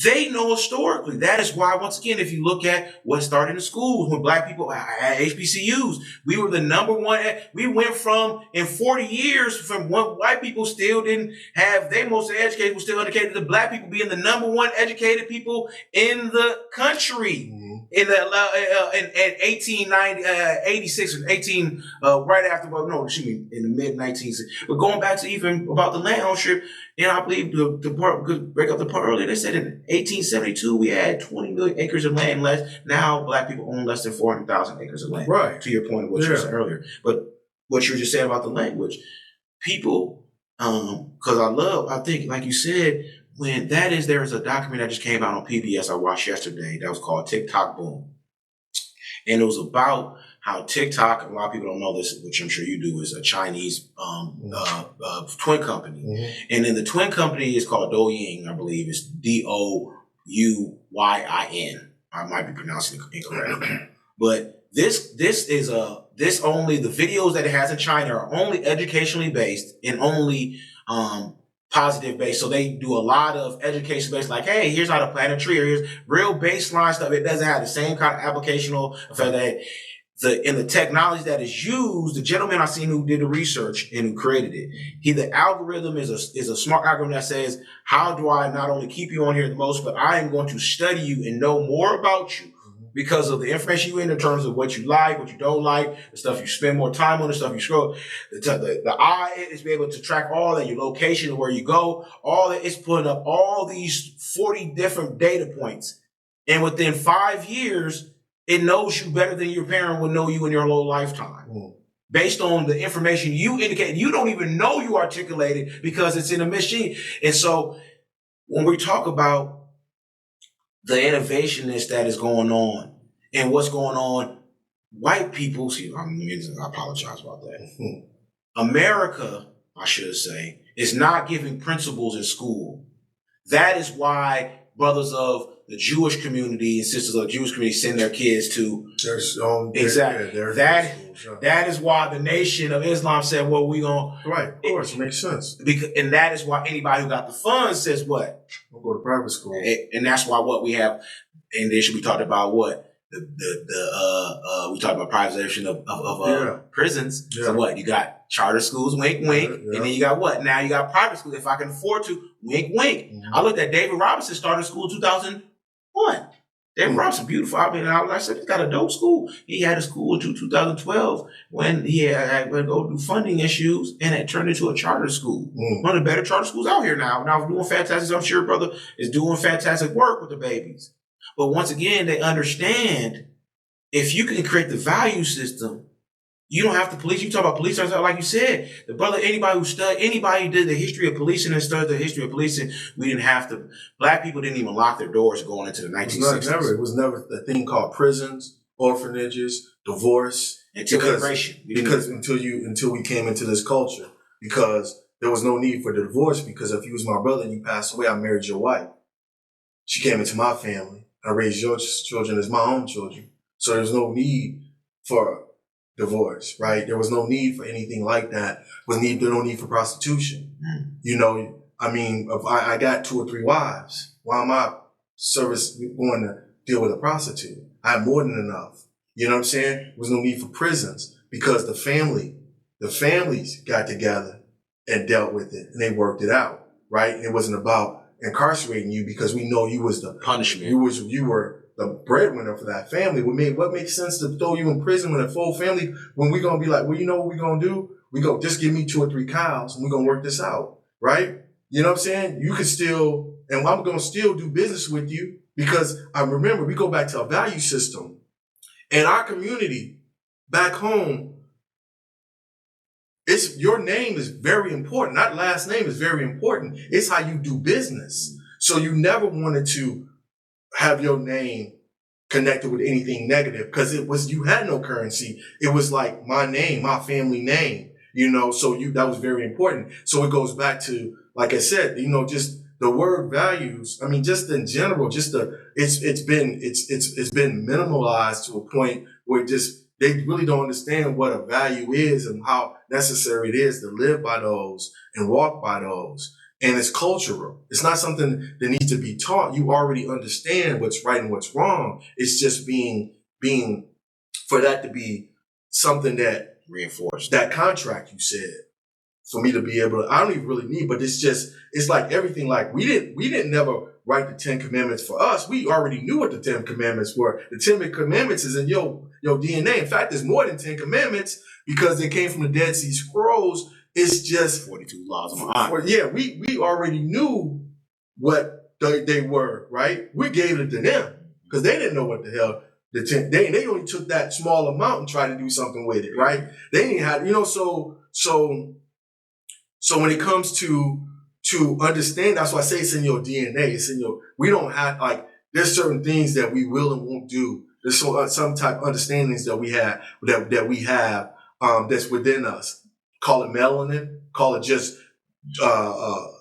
they know historically. That is why, once again, if you look at what started in schools, when black people had HBCUs, we were the number one. We went from, in 40 years, from when white people still didn't have, they mostly educated, were still educated, to black people being the number one educated people in the country. Mm-hmm. In 1886 or 18, right after, in the mid 19th. But going back to even about the land ownership, and I believe the part, break up the part earlier, they said in 1872 we had 20 million acres of land less. Now black people own less than 400,000 acres of land. Right. To your point of what you said earlier. But what you were just saying about the language, people, because I think, like you said, there's a document that just came out on PBS I watched yesterday that was called TikTok Boom. And it was about how TikTok, a lot of people don't know this, which I'm sure you do, is a Chinese twin company. Mm-hmm. And then the twin company is called Douyin, I believe. It's Douyin. I might be pronouncing it incorrectly. But the videos that it has in China are only educationally based and only positive based. So they do a lot of education based, like, hey, here's how to plant a tree, or here's real baseline stuff. It doesn't have the same kind of applicational effect that in the technology that is used. The gentleman I seen who did the research and who created it, the algorithm is a smart algorithm that says, how do I not only keep you on here the most, but I am going to study you and know more about you because of the information you in terms of what you like, what you don't like, the stuff you spend more time on, the stuff you scroll. The eye is be able to track all that, your location, where you go, all that. It's putting up all these 40 different data points. And within 5 years, it knows you better than your parent would know you in your whole lifetime. Based on the information you indicate. You don't even know you articulated because it's in a machine. And so when we talk about the innovationist that is going on and what's going on, white people, I apologize about that. America, I should say, is not giving principles in school. That is why brothers of the Jewish community and sisters of the Jewish community send their kids to exactly. That is why the Nation of Islam said, well, we gonna of course, it makes sense. And that is why anybody who got the funds says what? We'll go to private school. And that's why what we have, and then we talked about what? We talked about privatization of prisons. Yeah. So what? You got charter schools, wink, wink, and then you got what? Now you got private schools. If I can afford to, wink, wink. Mm-hmm. I looked at David Robinson started school in 2001. David Robinson, beautiful. I said he's got a dope school. He had a school until 2012 when he had to go through funding issues, and it turned into a charter school. One of the better charter schools out here now. Now doing fantastic. I'm sure brother is doing fantastic work with the babies. But once again, they understand if you can create the value system, you don't have to police. You talk about police, like you said, the brother, anybody who did the history of policing and studied the history of policing, we didn't have to. Black people didn't even lock their doors going into the 1960s. It was never a thing called prisons, orphanages, divorce. Until we came into this culture, because there was no need for the divorce, because if you was my brother and you passed away, I married your wife. She came into my family. I raised your children as my own children. So there's no need for divorce, right? There was no need for anything like that. There no need for prostitution. You know, I mean, if I got 2 or 3 wives, why am I going to deal with a prostitute? I have more than enough. You know what I'm saying? There was no need for prisons because the families got together and dealt with it and they worked it out, right? And it wasn't about incarcerating you because we know you was the punishment. You were the breadwinner for that family. What makes sense to throw you in prison with a full family when we're gonna be like, well, you know what we're gonna do? We go just give me 2 or 3 cows and we're gonna work this out, right? You know what I'm saying? You can still, and I'm gonna still do business with you because I remember we go back to a value system. In our community back home, your name is very important. That last name is very important. It's how you do business. So you never wanted to have your name connected with anything negative because you had no currency. It was like my name, my family name, so that was very important. So it goes back to, like I said, just the word values. I mean, just in general, it's been minimalized to a point where they really don't understand what a value is and how necessary it is to live by those and walk by those. And it's cultural. It's not something that needs to be taught. You already understand what's right and what's wrong. It's just being for that to be something that reinforced. That contract you said, for me to be able to, I don't even really need, but it's like everything. Like we didn't never write the 10 Commandments for us. We already knew what the 10 Commandments were. The 10 Commandments is in your DNA. In fact, there's more than 10 Commandments because they came from the Dead Sea Scrolls. It's just 42 laws of honor. Yeah, we already knew what they were, right? We gave it to them because they didn't know what the hell the 10. They only took that small amount and tried to do something with it, right? They didn't have, So when it comes to understand, that's why I say it's in your DNA. It's in we don't have, there's certain things that we will and won't do. There's some type of understandings that we have, that's within us. Call it melanin, call it just, the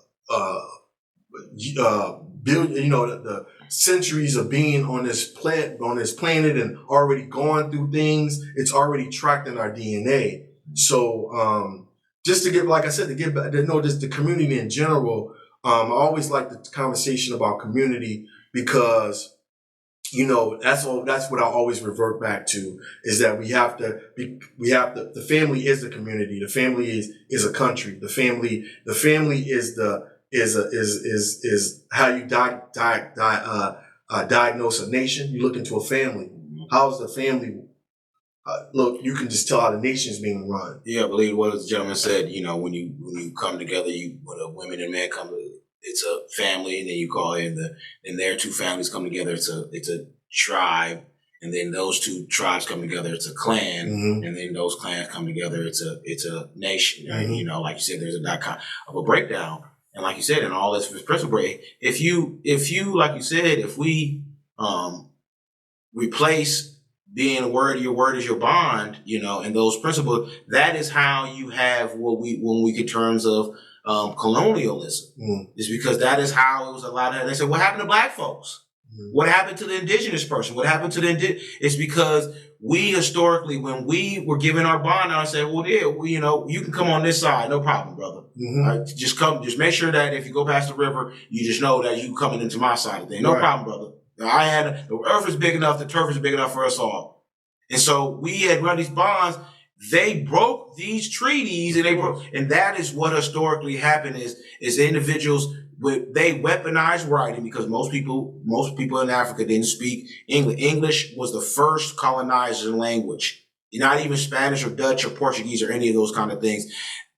centuries of being on this planet and already going through things. It's already tracked in our DNA. So, just to give, like I said, to give back, just the community in general. I always like the conversation about community because, that's what I always revert back to is that the family is the community. The family is a country. The family is how you diagnose a nation. You look into a family. How's the family? Look, you can just tell how the nation is being run. Yeah, I believe what the gentleman said. When you come together, when a women and man come, it's a family, and then you call in and their 2 families come together. It's a tribe, and then those 2 tribes come together. It's a clan, and then those clans come together. It's a nation. Right? Like you said, there's a breakdown, and like you said, in all this principle break, if you like you said, if we replace being your word is your bond, and those principles, that is how you have when we get terms of colonialism. Is because that is how it was allowed. They said, what happened to black folks? What happened to the indigenous person? What happened to it's because we historically, when we were given our bond, I said, well, yeah, you can come on this side, no problem, brother. Right? Just make sure that if you go past the river, you just know that you coming into my side of things. No problem, brother. The earth is big enough, the turf is big enough for us all. And so we had run these bonds. They broke these treaties and that is what historically happened is individuals, they weaponized writing because most people in Africa didn't speak English. English was the first colonizer language. Not even Spanish or Dutch or Portuguese or any of those kind of things.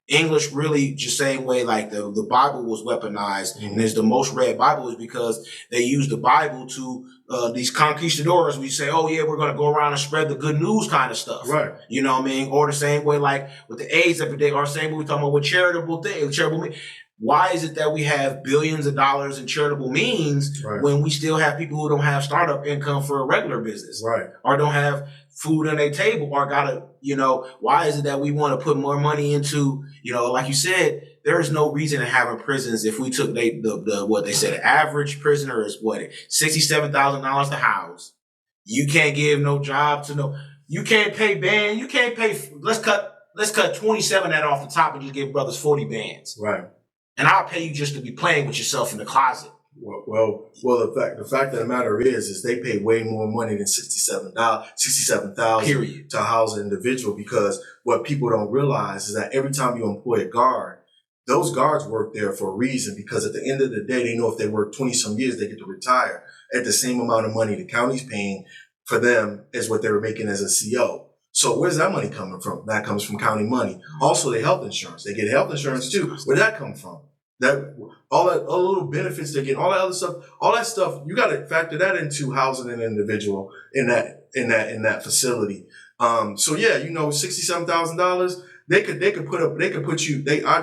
English really just same way like the Bible was weaponized and is the most read Bible is because they used the Bible to these conquistadors. We say, oh yeah, we're going to go around and spread the good news kind of stuff. Right. You know what I mean? Or the same way like with the AIDS epidemic or same way we're talking about with charitable things, why is it that we have billions of dollars in charitable means when we still have people who don't have startup income for a regular business or don't have food on their table or why is it that we want to put more money into, like you said, there is no reason to having prisons if we took what they said, average prisoner is $67,000 to house. You can't give no job to you can't pay band, you can't pay, let's cut 27 that off the top and just give brothers 40 bands. Right. And I'll pay you just to be playing with yourself in the closet. Well, the fact of the matter is they pay way more money than $67,000 to house an individual, because what people don't realize is that every time you employ a guard, those guards work there for a reason, because at the end of the day, they know if they work 20 some years, they get to retire at the same amount of money the county's paying for them as what they were making as a CO. So where's that money coming from? That comes from county money. Also, their health insurance. They get health insurance too. Where'd that come from? All the little benefits they get, all that other stuff, all that stuff, you got to factor that into housing an individual in that facility. So yeah, $67,000. They could put you. I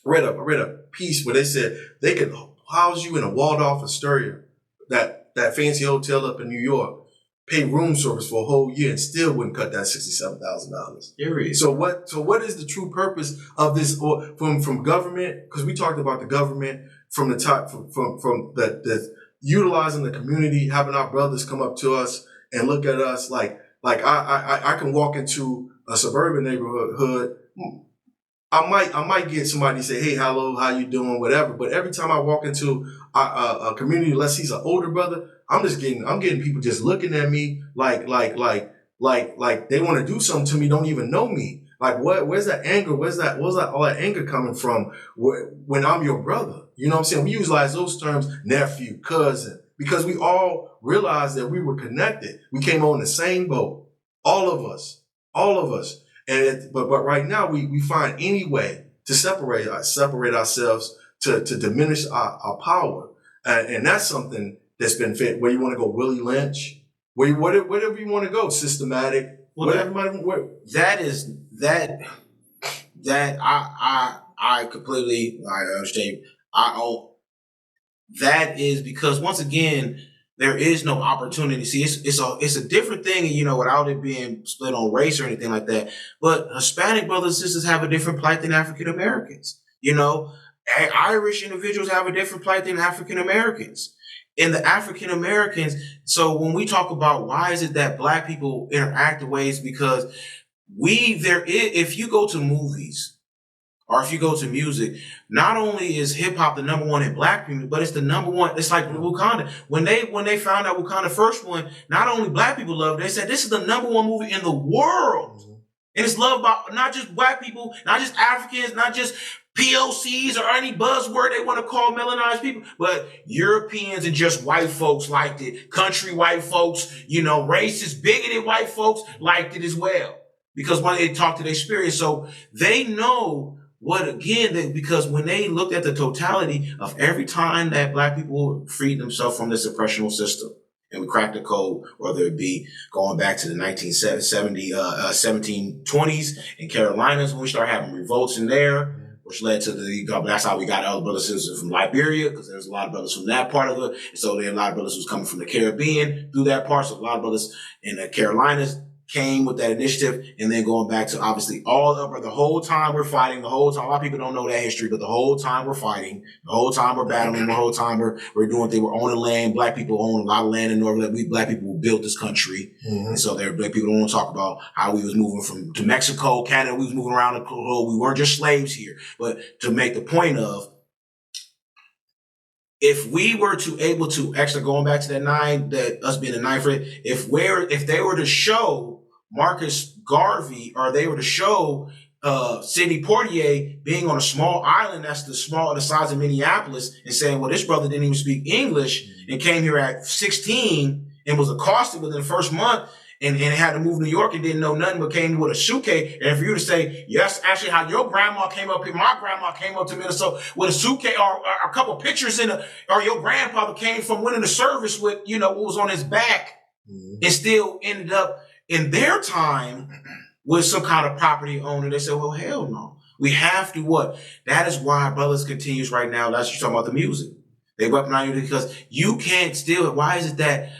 read a piece where they said they could house you in a Waldorf Astoria, that fancy hotel up in New York, pay room service for a whole year, and still wouldn't cut that $67,000. So what is the true purpose of this, or from government? Because we talked about the government from the top, from the utilizing the community, having our brothers come up to us and look at us like I can walk into a suburban neighborhood. I might get somebody to say, "Hey, hello, how you doing?" Whatever. But every time I walk into a community, unless he's an older brother, I'm getting people just looking at me like they want to do something to me, don't even know me. Like, where's that anger? Where's all that anger coming from when I'm your brother? You know what I'm saying? We utilize those terms, nephew, cousin, because we all realized that we were connected. We came on the same boat. All of us. But right now we find any way to separate ourselves, to diminish our power. And that's something that's been fit, where you want to go Willie Lynch, whatever you want to go, systematic, I completely understand. That is because, once again, there is no opportunity. See, it's a different thing, without it being split on race or anything like that. But Hispanic brothers and sisters have a different plight than African Americans. Irish individuals have a different plight than African Americans. And the African Americans, so when we talk about why is it that Black people interact the ways, because if you go to movies or if you go to music, not only is hip hop the number one in Black people, but it's the number one. It's like Wakanda. When they found out Wakanda first one, not only Black people loved it, they said this is the number one movie in the world. Mm-hmm. And it's loved by not just Black people, not just Africans, not just POCs or any buzzword they want to call melanized people, but Europeans and just white folks liked it. Country white folks, racist, bigoted white folks liked it as well, because when they talk to their experience, so they know because when they looked at the totality of every time that Black people freed themselves from this oppressional system, and we cracked the code, whether it be going back to the 1720s in Carolinas, when we started having revolts in there, which led to that's how we got other brothers and sisters from Liberia, because there's a lot of brothers from that part of it. And so there are a lot of brothers who's coming from the Caribbean through that part. So a lot of brothers in the Carolinas came with that initiative, and then going back to obviously the whole time we're fighting, the whole time, a lot of people don't know that history, but the whole time we're fighting, the whole time we're battling, the whole time we're doing things, we're owning land. Black people own a lot of land in Northern. We Black people built this country. Mm-hmm. And so Black people don't want to talk about how we was moving to Mexico, Canada, we was moving around the globe. We weren't just slaves here. But to make the point of, if we were to able to actually, going back to us being the ninth grade, if they were to show Marcus Garvey, or they were to show Sidney Poitier being on a small island that's the size of Minneapolis, and saying, well, this brother didn't even speak English and came here at 16 and was accosted within the first month and had to move to New York and didn't know nothing but came with a suitcase. And for you to say, yes, actually how your grandma came up here, my grandma came up to Minnesota with a suitcase or a couple pictures or your grandfather came from winning the service with, what was on his back, and still ended up in their time with some kind of property owner. They said, well, hell no. We have to what? That is why Brothers continues right now. That's you talking about the music. They weaponize you because you can't steal it. Why is it that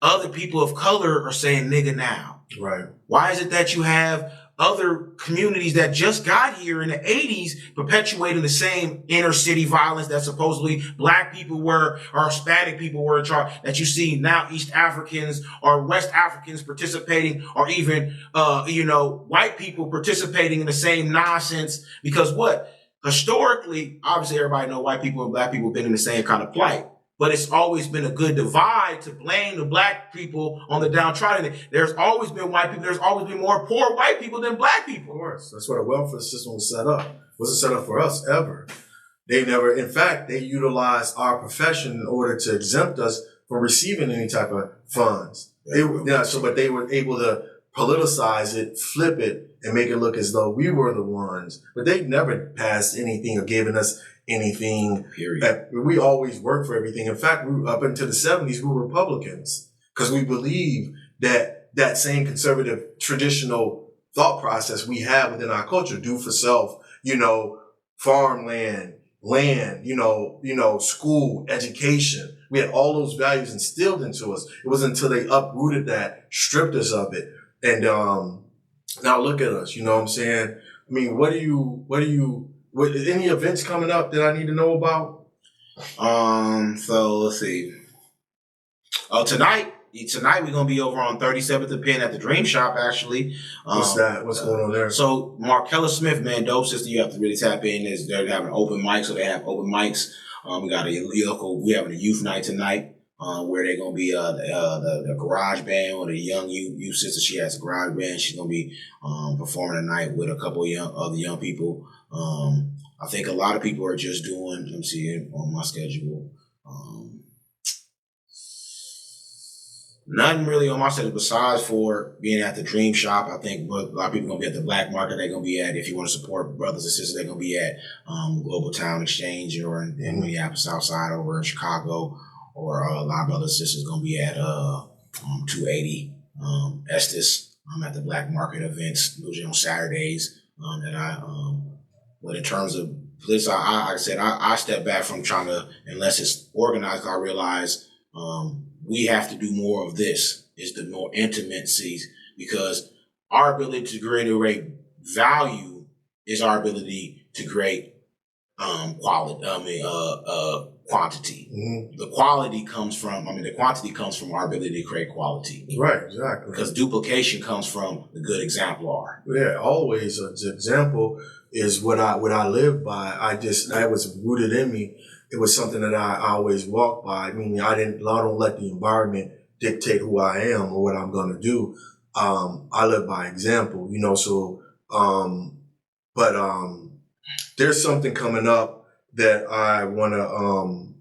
other people of color are saying nigga now? Right. Why is it that you have other communities that just got here in the 80s perpetuating the same inner city violence that supposedly Black people were, or Hispanic people were in charge, that you see now East Africans or West Africans participating, or even, white people participating in the same nonsense? Because what? historically, obviously everybody know white people and black people have been in the same kind of plight. But it's always been a good divide to blame the black people on the downtrodden. There's always been white people. There's always been more poor white people than black people. Of course. That's what a welfare system was set up. It wasn't set up for us ever. They never, in fact, they utilized our profession in order to exempt us from receiving any type of funds. But they were able to politicize it, flip it, and make it look as though we were the ones. But they never passed anything or given us anything. Period. We always worked for everything. In fact, up until the 70s, we were Republicans because we believe that that same conservative traditional thought process we have within our culture, do for self, farmland, land, school, education. We had all those values instilled into us. It wasn't until they uprooted that, stripped us of it. And now look at us, you know what I'm saying? I mean, what any events coming up that I need to know about? So let's see. Tonight we're gonna be over on 37th and Penn at the Dream Shop. Actually, What's that? What's going on there? So Markella Smith, man, dope sister. You have to really tap in. They're having open mics, so they have open mics. We got we having a youth night tonight. Where they're gonna be the garage band or the young youth sister. She has a garage band. She's gonna be performing tonight with a couple of other young people. I think a lot of people are just doing. Let me see on my schedule. Nothing really on my schedule besides for being at the Dream Shop. I think a lot of people are gonna be at the Black Market. They're gonna be at, if you want to support brothers and sisters, they're gonna be at Global Town Exchange or in Minneapolis Southside over in Chicago. Or a lot of brothers and sisters gonna be at 280 Estes at the Black Market events, usually on Saturdays. But in terms of this, like I said, I step back from trying to, unless it's organized. I realize we have to do more of this. Is the more intimacies, because our ability to create value is our ability to create quantity. Mm-hmm. The quantity comes from our ability to create quality. Right, exactly. Because duplication comes from the good exemplar. Yeah, always an example is what I live by. That was rooted in me. It was something that I always walked by. I mean, I don't let the environment dictate who I am or what I'm going to do. I live by example, there's something coming up that I want to,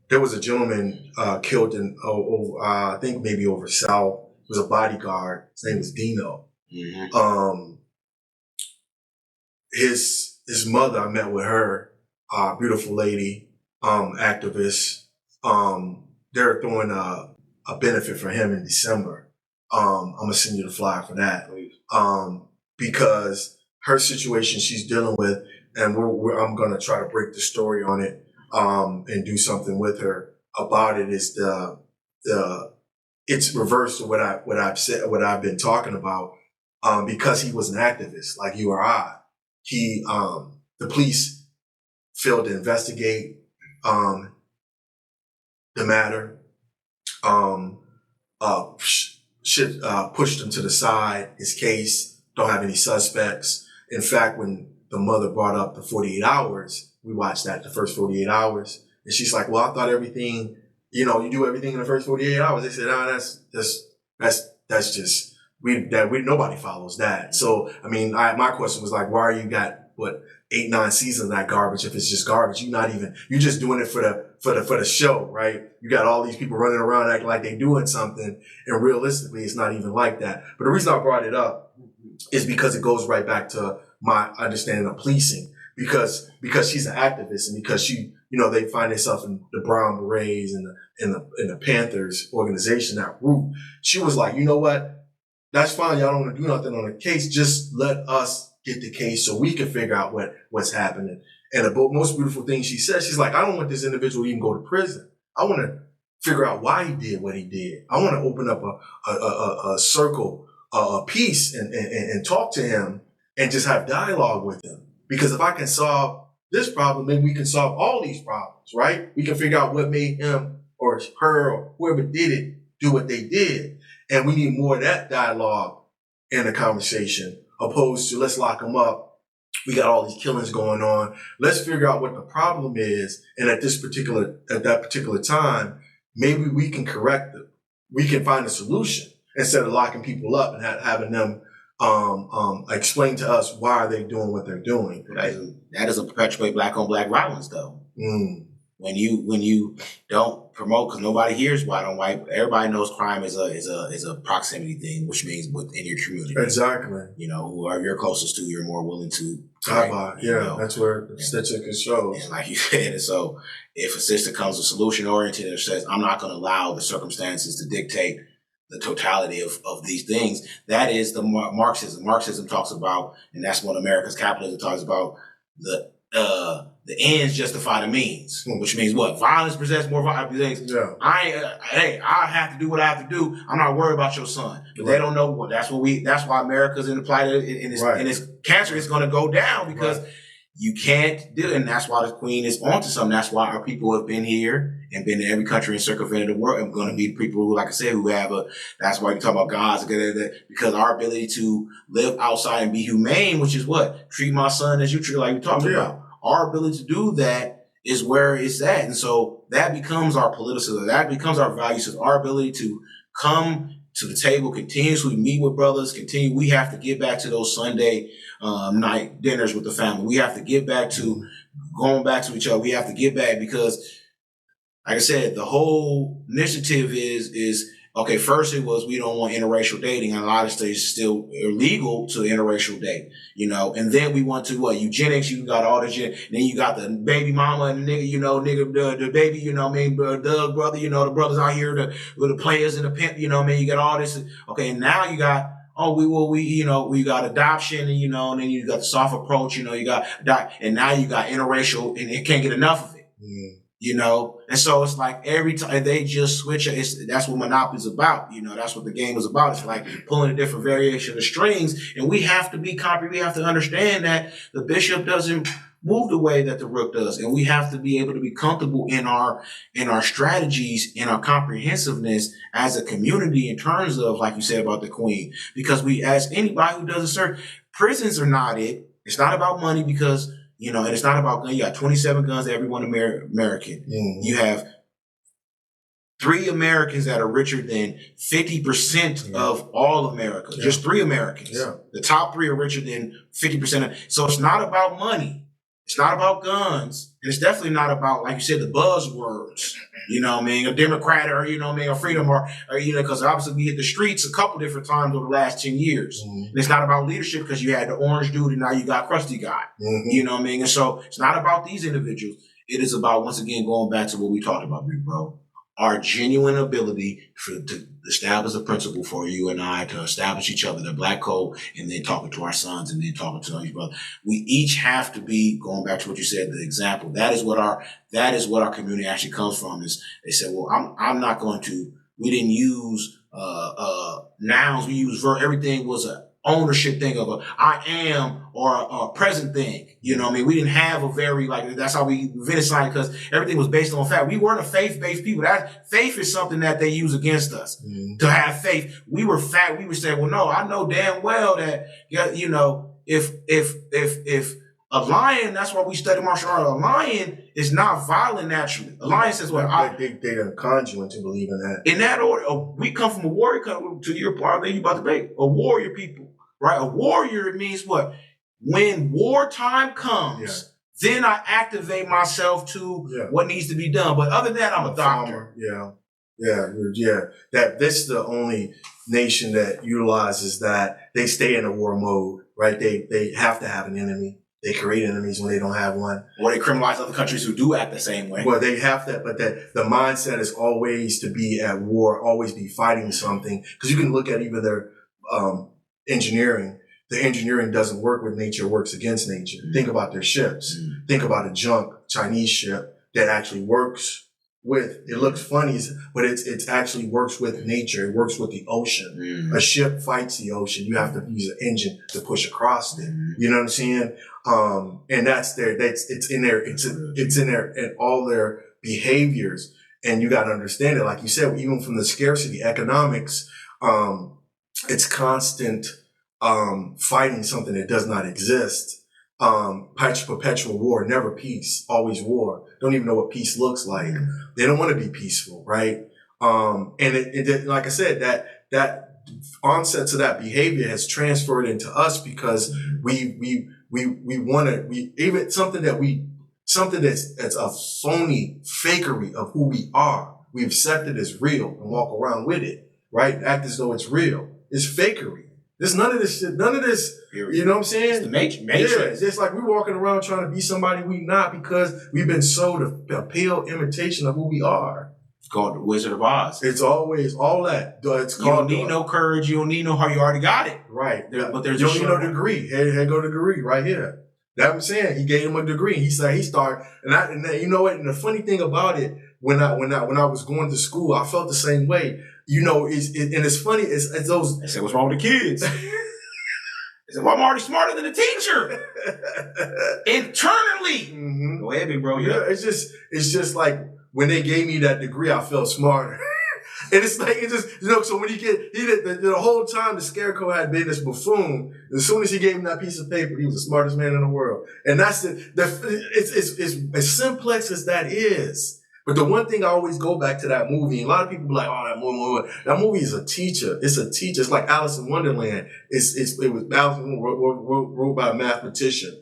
there was a gentleman killed in, I think maybe over south. It was a bodyguard. His name was Dino. Mm-hmm. His mother, I met with her, beautiful lady, activist. They're throwing a benefit for him in December. I'm gonna send you the flyer for that. Because her situation she's dealing with, and I'm gonna try to break the story on it, and do something with her about it. Is it's reversed to what I've said, what I've been talking about, because he was an activist like you or I. The police failed to investigate the matter. Pushed him to the side. His case don't have any suspects. In fact, when the mother brought up the 48 hours, we watched the first 48 hours, and she's like, "Well, I thought everything, you do everything in the first 48 hours." They said, "No, that's just nobody follows that." So, I mean, my question was like, why are you got 8-9 seasons of that garbage if it's just garbage? You're just doing it for the show, right? You got all these people running around acting like they're doing something, and realistically, it's not even like that. But the reason I brought it up is because it goes right back to my understanding of policing. Because she's an activist, and because they find themselves in the Brown Berets and the Panthers organization, that group. She was like, you know what? That's fine. Y'all don't want to do nothing on the case. Just let us get the case so we can figure out what's happening. And the most beautiful thing she said, she's like, I don't want this individual to even go to prison. I want to figure out why he did what he did. I want to open up a circle, a peace, and talk to him and just have dialogue with him. Because if I can solve this problem, maybe we can solve all these problems, right? We can figure out what made him or her or whoever did it do what they did. And we need more of that dialogue in the conversation, opposed to let's lock them up, we got all these killings going on. Let's figure out what the problem is. And at that particular time, maybe we can correct it. We can find a solution instead of locking people up and having them explain to us why are they doing what they're doing. That doesn't perpetuate black on black violence, though. When you don't promote, because nobody hears white on white. Everybody knows crime is a proximity thing, which means within your community. Exactly. You know, whoever you're closest to, you're more willing to. That's where the statistic shows. And like you said, and so if a system comes with solution oriented and says, I'm not going to allow the circumstances to dictate the totality of these things, that is the Marxism. Marxism talks about, and that's what America's capitalism talks about, the ends justify the means, which means what? Violence presents more violence. Yeah. I have to do what I have to do. I'm not worried about your son. But they don't know what. That's why America's in the plight in this cancer is going to go down, because you can't do it. And that's why the Queen is onto something. That's why our people have been here and been in every country and circumvented the world. And going to be people who, like I said, who have that's why you talk about God's, because our ability to live outside and be humane, which is what? Treat my son as you treat, like we talked about. Our ability to do that is where it's at. And so that becomes our politicism. That becomes our value system. Our ability to come to the table, continuously meet with brothers, we have to get back to those Sunday night dinners with the family. We have to get back to going back to each other. We have to get back, because, like I said, the whole initiative is okay, first it was we don't want interracial dating, and a lot of states still illegal to interracial date, you know. And then we want to eugenics. You got all this shit. Then you got the baby mama and the nigga, the baby, you know what I mean, Doug brother, you know, the brothers out here, the players and the pimp, you know what I mean. You got all this. Okay, and now you got we got adoption, and and then you got the soft approach, you got and now you got interracial, and it can't get enough of it. And so it's like every time they just switch, that's what Monopoly's about. That's what the game is about. It's like pulling a different variation of strings, and we have to be we have to understand that the bishop doesn't move the way that the rook does, and we have to be able to be comfortable in our strategies, in our comprehensiveness as a community in terms of, like you said about the Queen, because we, as anybody who does a search, prisons are not it. It's not about money, because and it's not about guns. You got 27 guns to every one American. Mm-hmm. You have 3 Americans that are richer than 50% of all America. Yeah. Just 3 Americans. Yeah. The top 3 are richer than 50%. So it's not about money. It's not about guns. And it's definitely not about, like you said, the buzzwords. A Democrat or, a freedom or because obviously we hit the streets a couple different times over the last 10 years. Mm-hmm. And it's not about leadership, because you had the orange dude and now you got crusty guy. Mm-hmm. And so it's not about these individuals. It is about, once again, going back to what we talked about, big bro, our genuine ability to establish a principle for you and I, to establish each other, the black code, and then talking to our sons, and then talking to each brother. We each have to be, going back to what you said, the example. That is what our community actually comes from. Is they said, well, I'm not going to. We didn't use nouns. We used everything was a ownership thing of I am or a present thing. We didn't have a very, that's how we invented science, because everything was based on fact. We weren't a faith-based people. That faith is something that they use against us. Mm-hmm. To have faith. We were fact. We would say, well, no, I know damn well that, if a lion, that's why we study martial arts. A lion is not violent naturally. A lion says, well, they are conjuring to believe in that. In that order, we come from a warrior, to your part, then you about to make a warrior people. Right? A warrior, it means what? When wartime comes, then I activate myself to what needs to be done. But other than that, I'm a doctor. That this is the only nation that utilizes that. They stay in a war mode, right? They have to have an enemy. They create enemies when they don't have one. Or they criminalize other countries who do act the same way. Well, they have that, but that the mindset is always to be at war, always be fighting something. Because you can look at even their engineering. The engineering doesn't work with nature, it works against nature. Mm-hmm. Think about their ships. Mm-hmm. Think about a junk Chinese ship that actually works with, it looks funny, but it actually works with nature. It works with the ocean. Mm-hmm. A ship fights the ocean. You have to use an engine to push across it. Mm-hmm. You know what I'm saying? And it's in there in all their behaviors. And you got to understand it. Like you said, even from the scarcity economics, it's constant fighting something that does not exist. perpetual war, never peace, always war. Don't even know what peace looks like. They don't want to be peaceful, right? And it like I said, that onset to that behavior has transferred into us because we want to, even something that's a phony fakery of who we are. We accept it as real and walk around with it, right? Act as though it's real. It's fakery. There's none of this shit, none of this, you know what I'm saying? It's the matrix. Yeah, it's just like we're walking around trying to be somebody we not because we've been sold a pale imitation of who we are. It's called the Wizard of Oz. It's always all that. It's You called. don't need no courage. You don't need no heart. You already got it. Right. But there's you don't need no degree. Here go the degree right here. That's what I'm saying. He gave him a degree. He said he started, and you know what? And the funny thing about it, when I was going to school, I felt the same way. You know, and it's funny. It's those. They said, "What's wrong with the kids?" They said, "Well, I'm already smarter than the teacher." Internally. Mm-hmm. Go ahead, big bro. Yeah, it's just like when they gave me that degree, I felt smarter. And it's like, it just, you know, so when the whole time the scarecrow had been this buffoon, as soon as he gave him that piece of paper, he was the smartest man in the world. And that's it's as simplex as that is. But the one thing I always go back to that movie, and a lot of people be like, oh, that movie is a teacher. It's a teacher. It's like Alice in Wonderland. It was Alice in Wonderland wrote by a mathematician.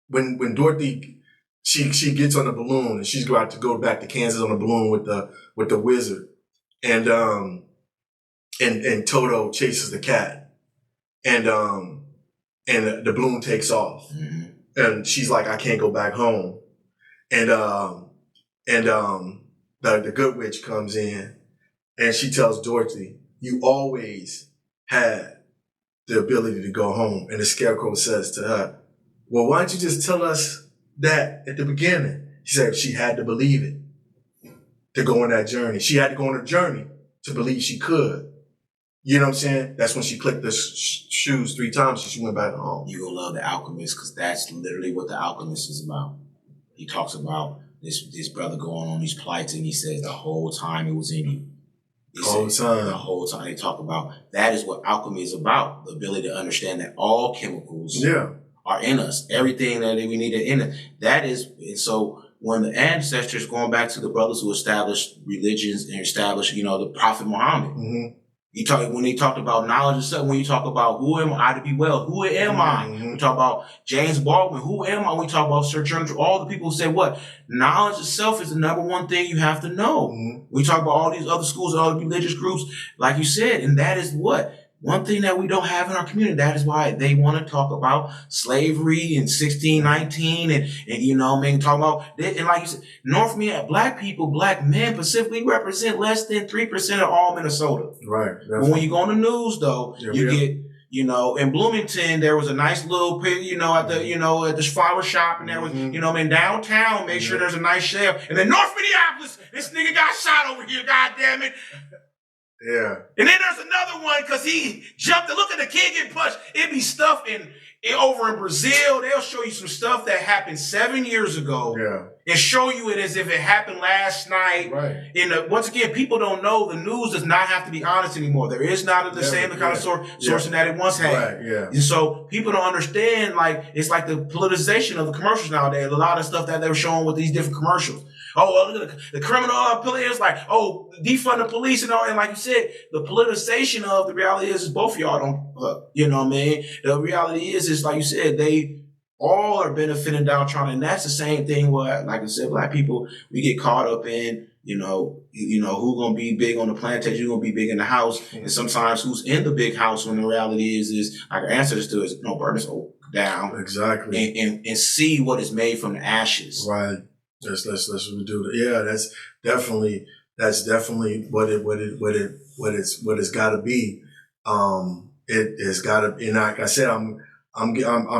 When Dorothy, she gets on the balloon and she's about to go back to Kansas on the balloon with the wizard, and Toto chases the cat, and the balloon takes off, and she's like, I can't go back home, and the good witch comes in and she tells Dorothy, you always had the ability to go home, and the scarecrow says to her, well, why don't you just tell us that at the beginning? She said she had to believe it to go on that journey. She had to go on a journey to believe she could. You know what I'm saying? That's when she clicked the shoes 3 times and she went back home. You're going to love The Alchemist because that's literally what The Alchemist is about. He talks about this brother going on these plights and he says the whole time it was in you. The whole time they talk about that is what alchemy is about. The ability to understand that all chemicals are in us. Everything that we need in it. That is, and so when the ancestors, going back to the brothers who established religions and established, the Prophet Muhammad. When he talked about knowledge and stuff, when you talk about who am I to be well, who am I? We talk about James Baldwin, who am I? We talk about Sir John, all the people who say what? Knowledge itself is the number one thing you have to know. We talk about all these other schools and other religious groups, like you said, and that is what? One thing that we don't have in our community. That is why they want to talk about slavery in 1619 and talk about this. And like you said, North Minnesota, black people, black men specifically represent less than 3% of all Minnesota. Right. But when you go on the news though, get, in Bloomington, there was a nice little, at the flower shop, and there was, in downtown, make sure there's a nice shelf. And then North Minneapolis, this nigga got shot over here, God damn it. Yeah. And then there's another one because he jumped and look at the kid getting punched. It be stuff over in Brazil. They'll show you some stuff that happened 7 years ago. And show you it as if it happened last night. Right. Once again, people don't know the news does not have to be honest anymore. There is not the same kind of sourcing that it once had. Right, yeah. And so people don't understand, it's like the politicization of the commercials nowadays. A lot of stuff that they were showing with these different commercials. Oh, well, look at the criminal players, defund the police and all. And like you said, the politicization of the reality is both of y'all don't, you know what I mean? The reality is like you said, they all are benefiting downtrodden. And that's the same thing where, like I said, black people, we get caught up in, who's going to be big on the plantation, who's going to be big in the house. And sometimes who's in the big house when the reality is like our ancestors do is, burn this down. Exactly. And see what is made from the ashes. Right. Let's do that. Yeah, that's definitely what it's got to be. It has got to. And like I said, I'm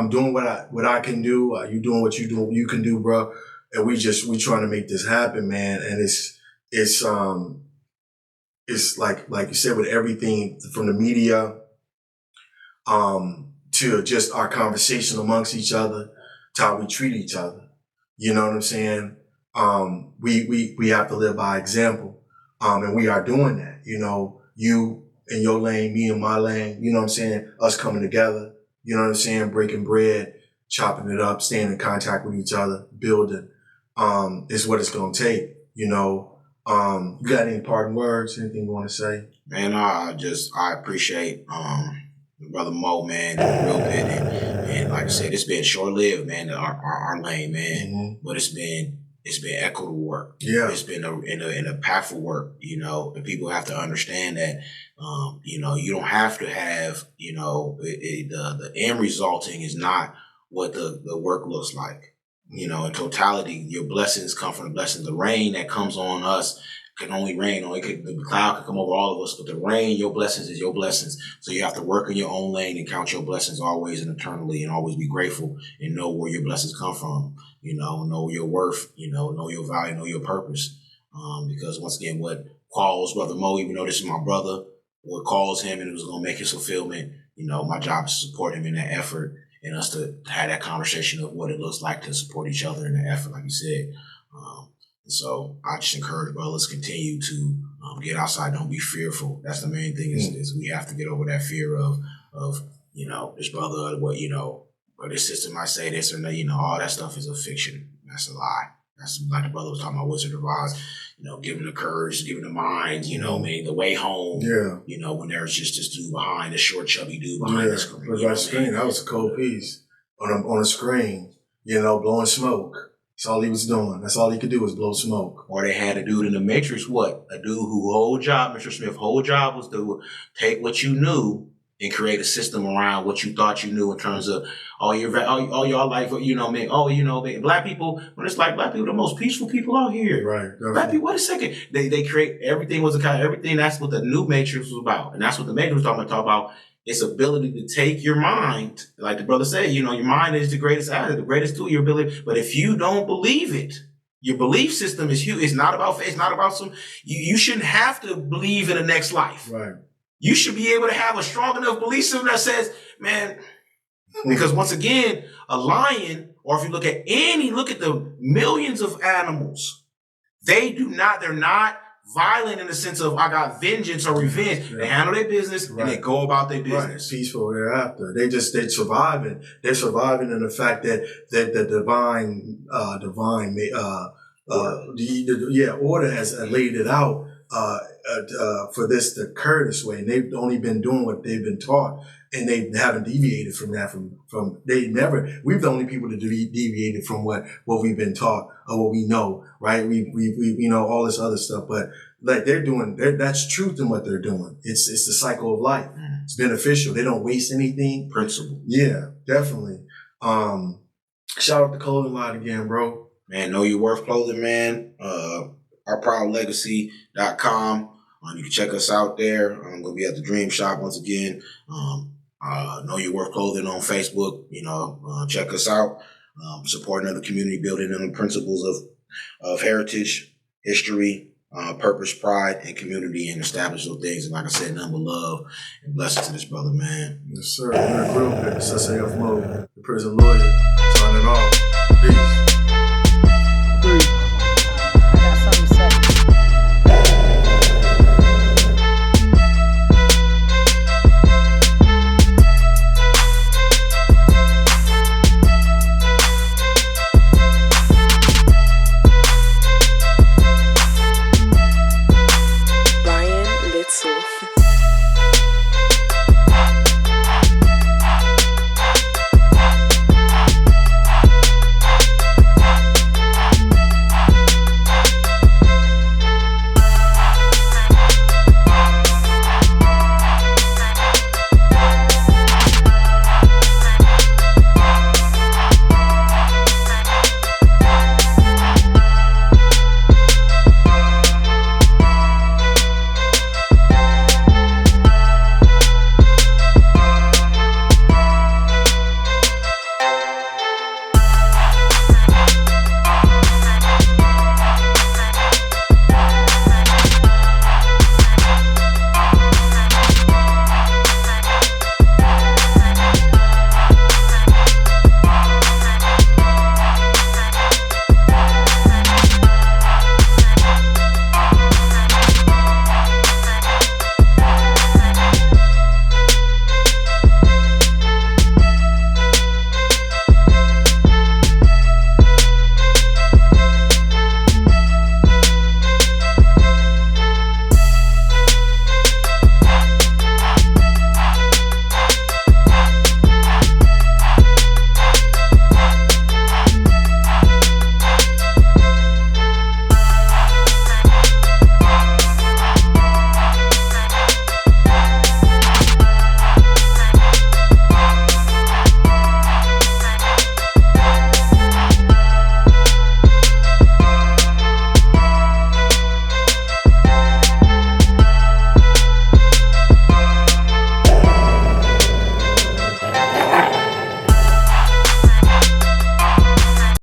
doing what I can do. You doing what you can do, bro. And we trying to make this happen, man. And it's like you said, with everything from the media, to just our conversation amongst each other, to how we treat each other. You know what I'm saying? We have to live by example. And we are doing that. You in your lane, me in my lane, you know what I'm saying? Us coming together, You know what I'm saying? Breaking bread, chopping it up, staying in contact with each other, building, is what it's going to take. You know, you got any parting words? Anything you want to say? Man, I appreciate, Brother Moe, man, real bit. And like I said, it's been short-lived, man, our lane, man. But it's been equitable work. Yeah. It's been an impactful work, you know, and people have to understand that, you know, you don't have to have, you know, the end resulting is not what the work looks like. You know, in totality, your blessings come from the blessings. The rain that comes on us can only rain, or the cloud can come over all of us, but the rain, your blessings is your blessings. So you have to work in your own lane and count your blessings always and eternally, and always be grateful and know where your blessings come from. You know your worth, you know your value, know your purpose. Because once again, what calls Brother Moe, even though this is my brother, what calls him and it was going to make his fulfillment, you know, my job is to support him in that effort and us to have that conversation of what it looks like to support each other in the effort, like you said. And so I just encourage brothers continue to get outside. Don't be fearful. That's the main thing is we have to get over that fear of you know, this brother, what, you know, or this sister might say this or no, you know, all that stuff is a fiction. That's a lie. That's like the brother was talking about Wizard of Oz, you know, giving the courage, giving the mind, you know, maybe the way home. Yeah. You know, when there's just this dude behind, this short, chubby dude behind the screen. But that screen, that was a cold piece on a screen, you know, blowing smoke. That's all he was doing. That's all he could do was blow smoke. Or they had a dude in the Matrix, what? A dude who whole job, Mr. Smith's whole job was to take what you knew and create a system around what you thought you knew in terms of all y'all life, you know, man. Oh, you know, man, black people, when it's like black people, the most peaceful people out here. Right. Definitely. Black people, wait a second. They create, everything was a kind of, everything, that's what the new Matrix was about. And that's what the Matrix was talking about. Its ability to take your mind, like the brother said, you know, your mind is the greatest asset, the greatest tool, your ability. But if you don't believe it, your belief system is huge. It's not about faith. It's not about you shouldn't have to believe in the next life. Right. You should be able to have a strong enough belief system that says, man, because once again, a lion, or if you look at the millions of animals, they're not violent in the sense of I got vengeance or revenge. Yeah. They handle their business and they go about their business. Right. Peaceful thereafter. They're surviving. They're surviving in the fact that the divine order has laid it out for this to occur this way. And they've only been doing what they've been taught, and they haven't deviated from that. We're the only people that deviated from what we've been taught or what we know, right? We you know, all this other stuff, but like that's truth in what they're doing. It's the cycle of life. It's beneficial. They don't waste anything. Principle. Yeah, definitely. Shout out to Clothing Line again, bro. Man, know your worth clothing, man. OurProudLegacy.com. You can check us out there. I'm going to be at the Dream Shop once again. Know Your Worth Clothing on Facebook. You know, check us out. Supporting other community building and the principles of heritage, history, purpose, pride, and community, and establish those things. And like I said, nothing but love and blessings to this brother, man. Yes, sir. We're a real bit. SAF Moe, the prison lawyer, signing off. Peace.